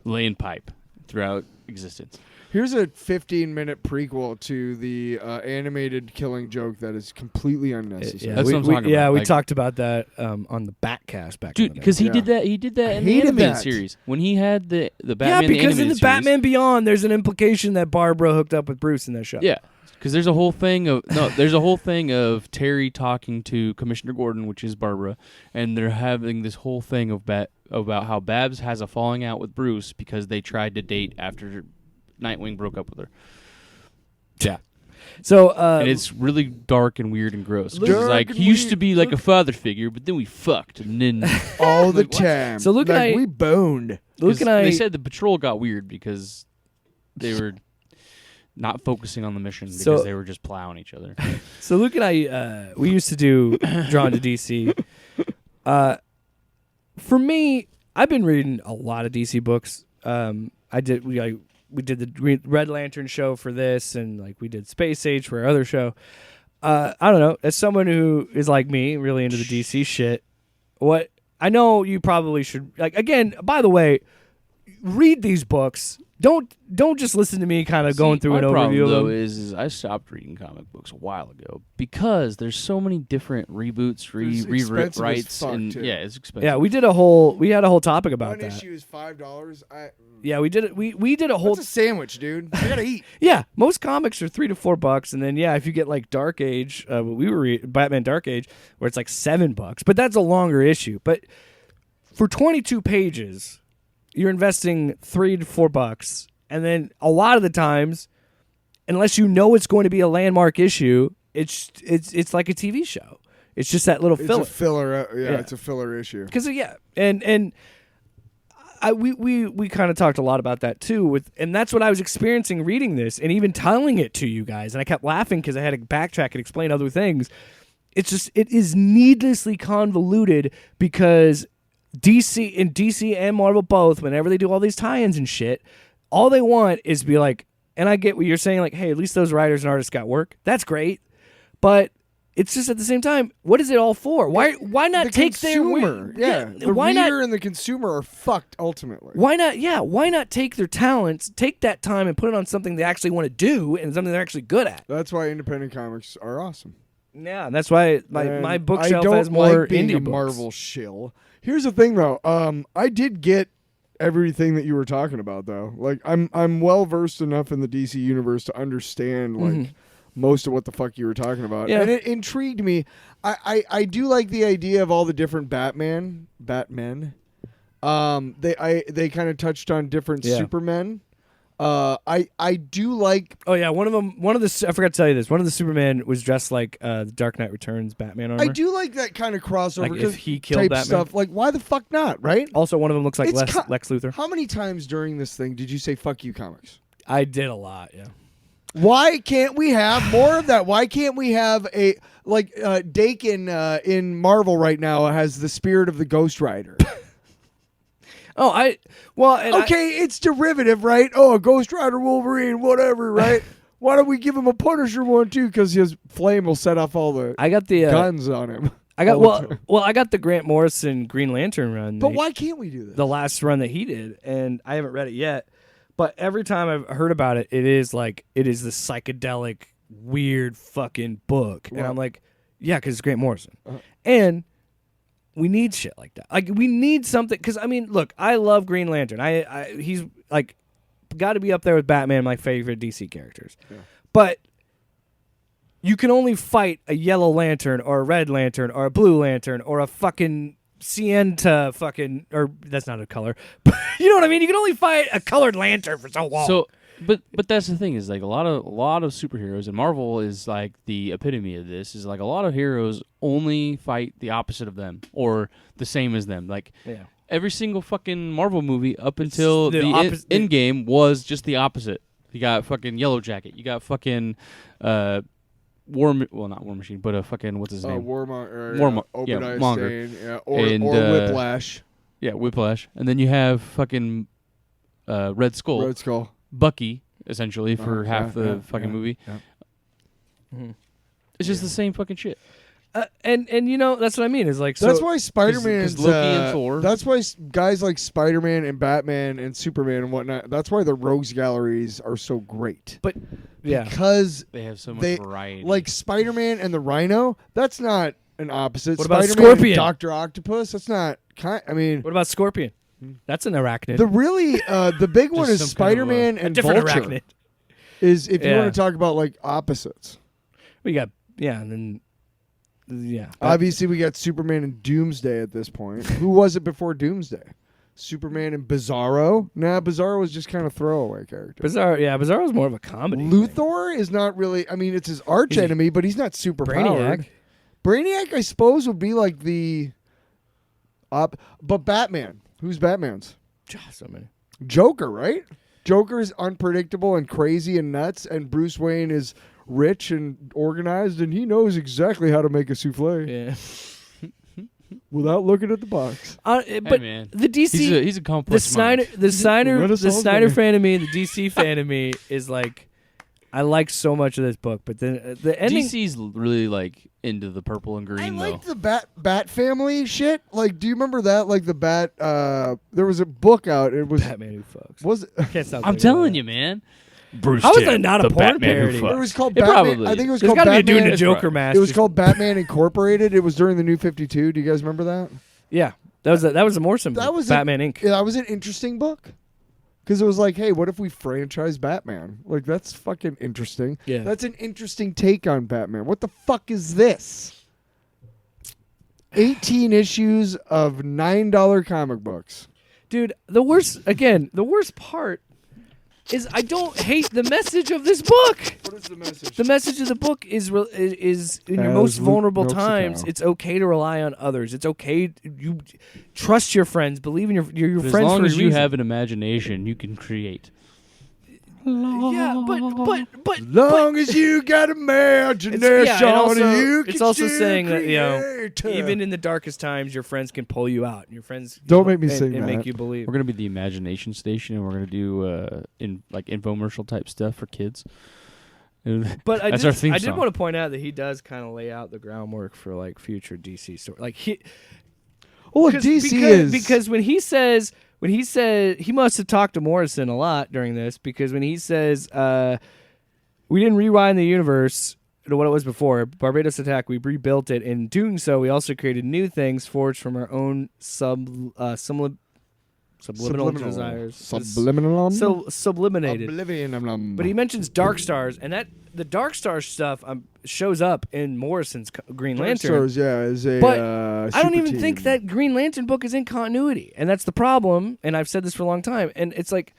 laying pipe throughout existence. Here's a 15-minute prequel to the animated Killing Joke that is completely unnecessary. That's what I'm talking about. We Like- talked about that on the Batcast back in Dude, the day. because he Yeah. did that. He did that I in the hated animated that. series when he had the Batman. Yeah, the because in animated the series. Batman Beyond, there's an implication that Barbara hooked up with Bruce in that show. Yeah, because there's a whole thing of Terry talking to Commissioner Gordon, which is Barbara, and they're having this whole thing about how Babs has a falling out with Bruce because they tried to date after Nightwing broke up with her. Yeah. So And it's really dark and weird and gross. It's Dark like and he used to weird. be like a father figure, but then we fucked, and then All the Like, what? time. So Luke and like, I- we boned. Luke and I they said the patrol got weird because they not focusing on the mission because So- they were just plowing each other. So Luke and I, we used to do Drawn to DC. For me, I've been reading a lot of DC books. We did the Red Lantern show for this, and like we did Space Age for our other show. I don't know. As someone who is like me, really into the DC shit, what I know you probably should like. Again, by the way, read these books. Don't just listen to me kind of going through my an overview problem, of though, them. is I stopped reading comic books a while ago because there's so many different reboots, It's expensive as rewrites, fuck, and too. yeah, it's expensive. Yeah, we had a whole topic about One that. issue is $5. Yeah, we did it. We did a whole. What's a sandwich, dude? I gotta eat. Yeah, most comics are $3 to $4, and then if you get like Dark Age, what we were Batman Dark Age, where it's like $7, but that's a longer issue. But for 22 pages, you're investing $3 to $4, and then a lot of the times, unless you know it's going to be a landmark issue, it's like a TV show. It's just that little It's filler. a filler. Yeah. It's a filler issue. Because we kind of talked a lot about that too, and that's what I was experiencing reading this, and even telling it to you guys, and I kept laughing because I had to backtrack and explain other things. It is needlessly convoluted because DC and Marvel both, whenever they do all these tie-ins and shit, all they want is to be like, and I get what you're saying, like, hey, at least those writers and artists got work. That's great, but it's just at the same time, what is it all for? Why not The take consumer, the why not? reader and the consumer are fucked ultimately. Why not? Yeah, why not take their talents, take that time, and put it on something they actually want to do and something they're actually good at? That's why independent comics are awesome. Yeah, that's why my And bookshelf I don't has more like being indie a books. Marvel shill. Here's the thing, though. I did get everything that you were talking about, though. Like, I'm well versed enough in the DC universe to understand like most of what the fuck you were talking about, Yeah. and it intrigued me. I do like the idea of all the different Batmen. They kind of touched on different Supermen. I do like. Oh yeah, one of the I forgot to tell you this. One of the Superman was dressed like the Dark Knight Returns Batman armor. I do like that kind of crossover. Like if he killed type Batman. stuff. Like, why the fuck not? Right? Also, one of them looks like It's Lex Luthor. How many times during this thing did you say "fuck you" comics? I did a lot. Yeah. Why can't we have more of that? Why can't we have a Dakin in Marvel right now has the spirit of the Ghost Rider? It's derivative, right? Oh, a Ghost Rider, Wolverine, whatever, right? Why don't we give him a Punisher one too? Because his flame will set off all the I got the guns on him. I got all the time. I got the Grant Morrison Green Lantern run. But why can't we do this? The last run that he did, and I haven't read it yet. But every time I've heard about it, it is this psychedelic, weird fucking book, and Right. I'm like, yeah, because it's Grant Morrison, and we need shit like that. Like we need something. Because I mean, look, I love Green Lantern. He's like got to be up there with Batman, my favorite DC characters. Yeah. But you can only fight a yellow lantern or a red lantern or a blue lantern or a fucking Sienta fucking, or that's not a color. You know what I mean? You can only fight a colored lantern for so long. So, but that's the thing is like a lot of superheroes, and Marvel is like the epitome of this. Is like a lot of heroes only fight the opposite of them or the same as them. Like every single fucking Marvel movie up until the end game was just the opposite. You got fucking Yellow Jacket. You got fucking not War Machine, but fucking what's his name? Monger. Or Whiplash. Yeah, Whiplash. And then you have fucking Red Skull. Bucky, essentially, for half the fucking movie. Yeah. Mm-hmm. It's just the same fucking shit. And you know that's what I mean is like That's why Spider-Man is Loki and Thor. That's why guys like Spider-Man and Batman and Superman and whatnot. That's why the Rogues Galleries are so great. But because they have so much variety. Like Spider-Man and the Rhino. That's not an opposite. What about Spider-Man Scorpion? and Dr. Octopus. That's not. I mean, what about Scorpion? That's an arachnid. The big one is some Spider-Man a and different Vulture. arachnid. Is if you Yeah. want to talk about like opposites. We got and then Obviously, we got Superman and Doomsday at this point. Who was it before Doomsday? Superman and Bizarro? Nah, Bizarro was just kind of throwaway character. Bizarro's more of a comedy. Luthor is not really. I mean, it's his arch enemy, but he's not super Brainiac. powered. Brainiac, I suppose, would be like the. But Batman. Who's Batman's? So many. Joker, right? Joker's unpredictable and crazy and nuts, and Bruce Wayne is rich and organized, and he knows exactly how to make a souffle Yeah. without looking at the box. But Hey, man. the DC, He's a complex the Snyder, mind. the Snyder, Let us the all Snyder know. fan of me and the DC fan of me is like, I like so much of this book, but then the ending. DC's really like into the purple and green I though. like the Bat family shit. Like, do you remember that? Like the Bat. There was a book out. It was Batman who fucks. was it? Can't stop I'm thinking telling about you, man. Bruce How is Timm, that not a the porn Batman who parody? fucks. It was called It Batman. probably I think it was There's called got to be a dude in Batman. a Joker mask. It was called Batman Incorporated. It was during the New 52. Do you guys remember that? Yeah, that was a Morrison book. That was Batman Inc. Yeah, that was an interesting book. Because it was like, hey, what if we franchise Batman? Like, that's fucking interesting. Yeah. That's an interesting take on Batman. What the fuck is this? 18 issues of $9 comic books. Dude, the worst part is I don't hate the message of this book. What is the message? The message of the book is in your As most Luke vulnerable milks a times, cow. it's okay to rely on others. It's okay you trust your friends, believe in your But as friends long for a as you reason. have an imagination, you can create. Yeah, but Long as you got imagination, and also, you can it's also still saying that create. even in the darkest times, your friends can pull you out. Your friends Don't make me and, sing and that. make you believe. We're gonna be the imagination station, and we're gonna do infomercial type stuff for kids. But That's our theme I did song. want to point out that he does kind of lay out the groundwork for like future DC story. Like Oh, look, because when he said he must have talked to Morrison a lot during this, because when he says we didn't rewind the universe to what it was before Barbados attack, we rebuilt it. In doing so, we also created new things forged from our own subliminal desires. Subliminated. Oblivion. But he mentions Dark Stars, and that the Dark Star stuff shows up in Morrison's Green Lantern. Stars, yeah, is a. But I don't super even team. think that Green Lantern book is in continuity, and that's the problem. And I've said this for a long time. And it's like,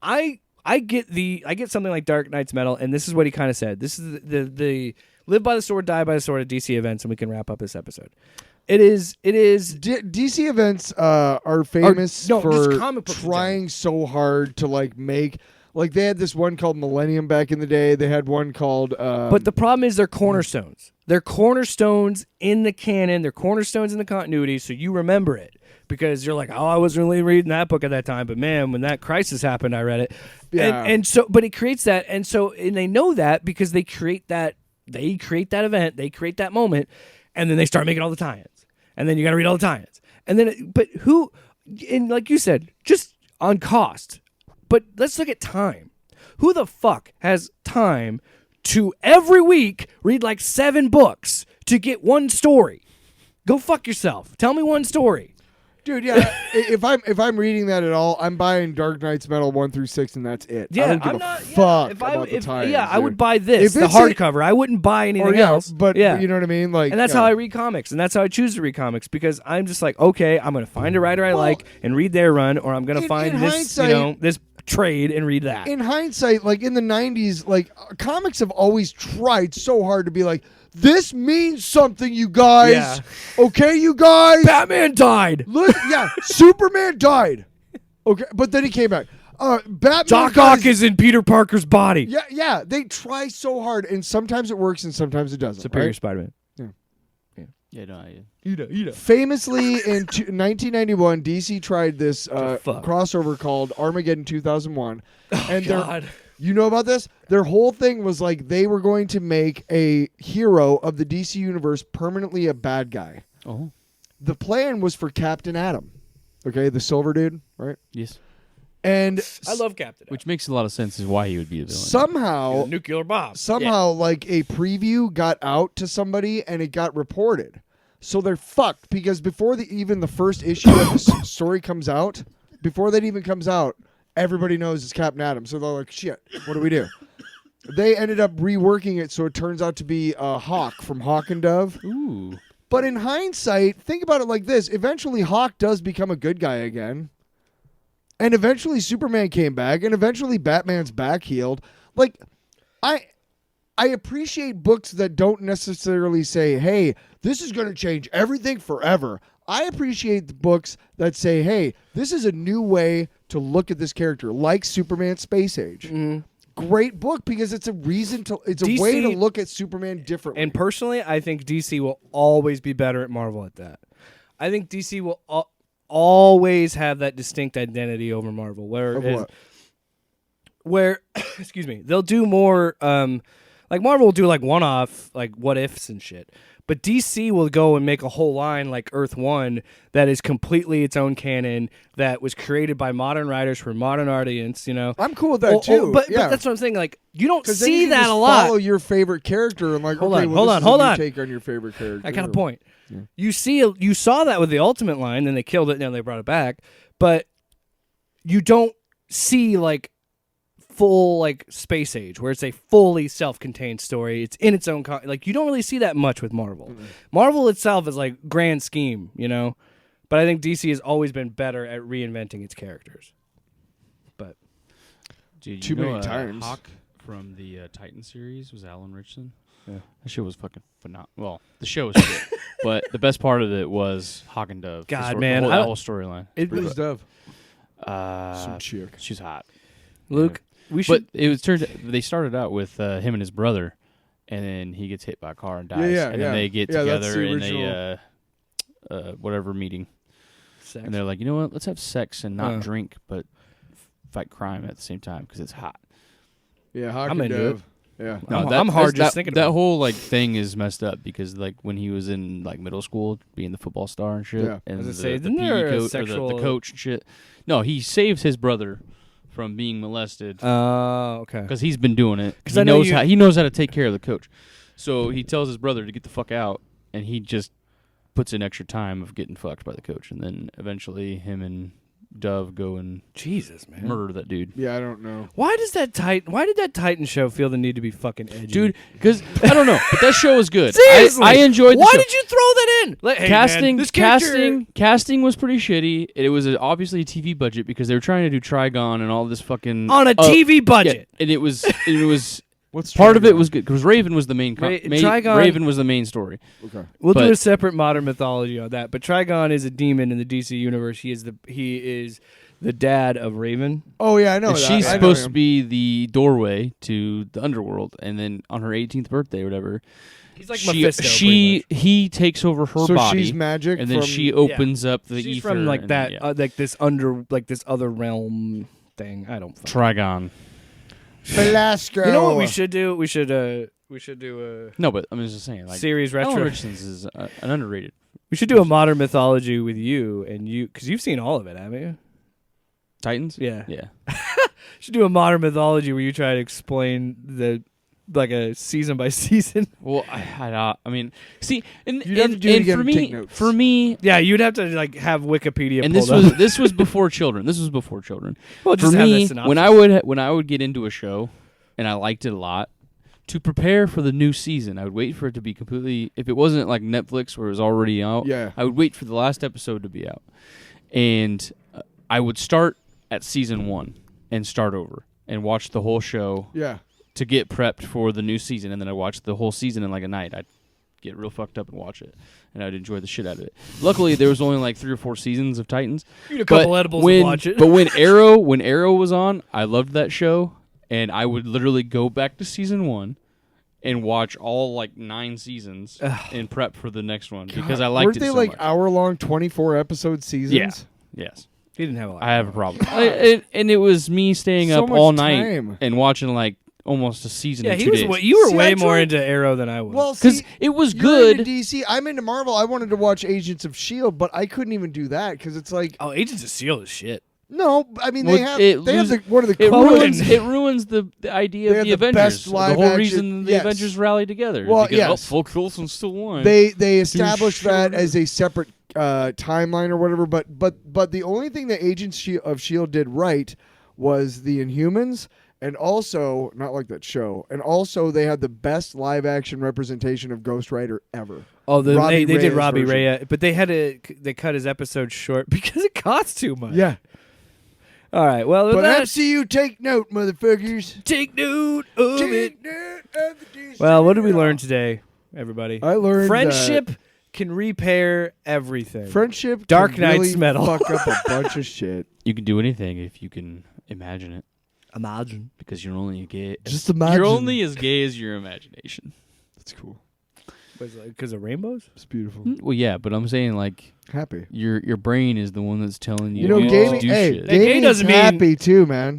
I get something like Dark Knight's Metal, and this is what he kind of said. This is the live by the sword, die by the sword at DC events, and we can wrap up this episode. It is. DC events are famous just for comic books in trying so hard to like make. Like they had this one called Millennium back in the day. They had one called. But the problem is they're cornerstones. They're cornerstones in the canon. They're cornerstones in the continuity, so you remember it. Because you're like, oh, I wasn't really reading that book at that time, but man, when that crisis happened, I read it. Yeah. And so, but it creates that, and they know that because they create that event, they create that moment, and then they start making all the tie-ins, and then you got to read all the tie-ins, and then, but who, and like you said, just on cost, but let's look at time. Who the fuck has time to every week read like 7 books to get one story? Go fuck yourself. Tell me one story. Dude, yeah. if I'm reading that at all, I'm buying Dark Knight's Metal 1 through 6, and that's it. Yeah, I don't give I'm a not. fuck If I, about the if, tie-ins, yeah, I dude. would buy this, If the it's a- hardcover. I wouldn't buy anything else. But yeah, you know what I mean, like, and that's yeah. how I read comics, and that's how I choose to read comics, because I'm just like, okay, I'm gonna find a writer I like and read their run, or I'm gonna find in this, hindsight- this trade and read that. In hindsight, like in the 90s, like comics have always tried so hard to be like, this means something, you guys. Yeah. Okay, you guys. Batman died. Look, yeah, Superman died. Okay, but then he came back. Batman. Doc got Ock his- is in Peter Parker's body. Yeah. They try so hard, and sometimes it works, and sometimes it doesn't. Superior right? Spider-Man. Yeah, no, Famously, in 1991, DC tried this fuck? crossover called Armageddon 2001, and God. you know about this? Their whole thing was like they were going to make a hero of the DC universe permanently a bad guy. Oh, The plan was for Captain Atom, okay, the silver dude, right? yes. And I love Captain. Which makes a lot of sense as why he would be a villain. somehow, Nuclear bomb. like a preview got out to somebody and it got reported. So they're fucked because before even the first issue of the story comes out, before that even comes out, everybody knows it's Captain Atom. So they're like, shit, what do we do? They ended up reworking it so it turns out to be Hawk from Hawk and Dove. Ooh. But in hindsight, think about it like this. Eventually Hawk does become a good guy again. And eventually Superman came back, and eventually Batman's back healed. Like, I appreciate books that don't necessarily say, hey, this is going to change everything forever. I appreciate the books that say, hey, this is a new way to look at this character, like Superman Space Age. Great book because it's a reason to. It's a way to look at Superman differently. And personally, I think DC will always be better at Marvel at that. I think DC will always have that distinct identity over Marvel. Where excuse me, they'll do more. Like Marvel will do like one-off, like what ifs and shit. But DC will go and make a whole line like Earth One that is completely its own canon that was created by modern writers for a modern audience. You know, I'm cool with that too. But that's what I'm saying. Like you don't then see you can that just a lot. Follow your favorite character and like, hold okay, on, well, hold this on. is a new take on your favorite character. I got a point. Yeah. You saw that with the Ultimate line, then they killed it, and then they brought it back. But you don't see like full like Space Age where it's a fully self-contained story. It's in its own like you don't really see that much with Marvel. Marvel itself is like grand scheme, you know. But I think DC has always been better at reinventing its characters. But dude, too many times. Hawk from the Titan series was Alan Richardson. Yeah, that shit was fucking phenomenal. Well, the show was shit, but the best part of it was Hawk and Dove. God, man, that whole storyline. Who's Dove? Some chick. She's hot. Luke, we should. But it was they started out with him and his brother, and then he gets hit by a car and dies. And then they get together in a whatever meeting, Sex. and they're like, you know what? Let's have sex and not drink, but fight crime at the same time because it's hot. Yeah, Hawk I'm and into Dove. it. Yeah, no, I'm hard just thinking about that whole like thing is messed up because like when he was in like middle school, being the football star and shit, and the PE coach or the coach and shit. No, he saves his brother from being molested. Oh, okay. Because he's been doing it. Because he knows how to take care of the coach. So he tells his brother to get the fuck out, and he just puts in extra time of getting fucked by the coach, and then eventually him and Dove go and murder that dude. Yeah, I don't know. Why did that Titan show feel the need to be fucking edgy? Dude, because I don't know, but that show was good. Seriously, I enjoyed the show. Why did you throw that in? Like, hey, casting was pretty shitty. It was obviously a TV budget because they were trying to do Trigon and all this fucking on a TV budget. Yeah, and it was What's part of it was good because Raven was the main. Trigon, Raven was the main story. Okay, we'll do a separate modern mythology on that. But Trigon is a demon in the DC universe. He is the dad of Raven. Oh yeah, I know. And she's supposed to be the doorway to the underworld, and then on her 18th birthday or whatever, he's like Mephisto. He takes over her body. So she's magic, and then she opens up the she's ether. From like that, like this other realm thing. I don't. Trigon. Velasco. You know what we should do? We should do a no, but I'm just saying, like series retro. Alan Richardson's is an underrated. We should do a modern mythology with you because you've seen all of it, haven't you? Titans. Yeah. Should do a modern mythology where you try to explain like a season by season. Well, I mean, see, and for me, yeah, you'd have to like have Wikipedia. And this was before children. This was before children. Well, for me, when I would get into a show, and I liked it a lot, to prepare for the new season, I would wait for it to be completely. If it wasn't like Netflix where it was already out, I would wait for the last episode to be out, and I would start at season 1 and start over and watch the whole show. Yeah. To get prepped for the new season, and then I watched the whole season in like a night. I'd get real fucked up and watch it, and I'd enjoy the shit out of it. Luckily, there was only like 3 or 4 seasons of Titans. You had a couple edibles to watch it. But when Arrow was on, I loved that show, and I would literally go back to season 1 and watch all like 9 seasons and prep for the next one because I liked it so much. Weren't they like hour-long, 24-episode seasons? Yeah. Yes. He didn't have a lot. I have a problem. And it was me staying up all night and watching like almost a season. Yeah, in 2 days. You were way more into Arrow than I was. Well, because it was good. Into DC, I'm into Marvel. I wanted to watch Agents of S.H.I.E.L.D., but I couldn't even do that because it's like, Agents of S.H.I.E.L.D. is shit. No, I mean one of the it ruins the idea of the Avengers. The whole reason the Avengers rally together. Well, because, Folk Coulson still won. They established that as a separate timeline or whatever. But the only thing that Agents of S.H.I.E.L.D. did right was the Inhumans. And also, not like that show, and also they had the best live-action representation of Ghost Rider ever. Oh, they did Robbie Reyes, but they cut his episode short because it cost too much. Yeah. All right, well, but MCU, take note, motherfuckers. Take note of it. Well, what did we learn today, everybody? I learned friendship can repair everything. Friendship Dark can Knight's really metal. fuck up a bunch of shit. You can do anything if you can imagine it, Imagine. because you're only gay. Just imagine. You're only as gay as your imagination. That's cool. Because of rainbows? It's beautiful. Well, yeah, but I'm saying like Happy. your brain is the one that's telling you, You know, to gaming. do Hey, shit. Hey, gay gaming is doesn't mean- happy too, man.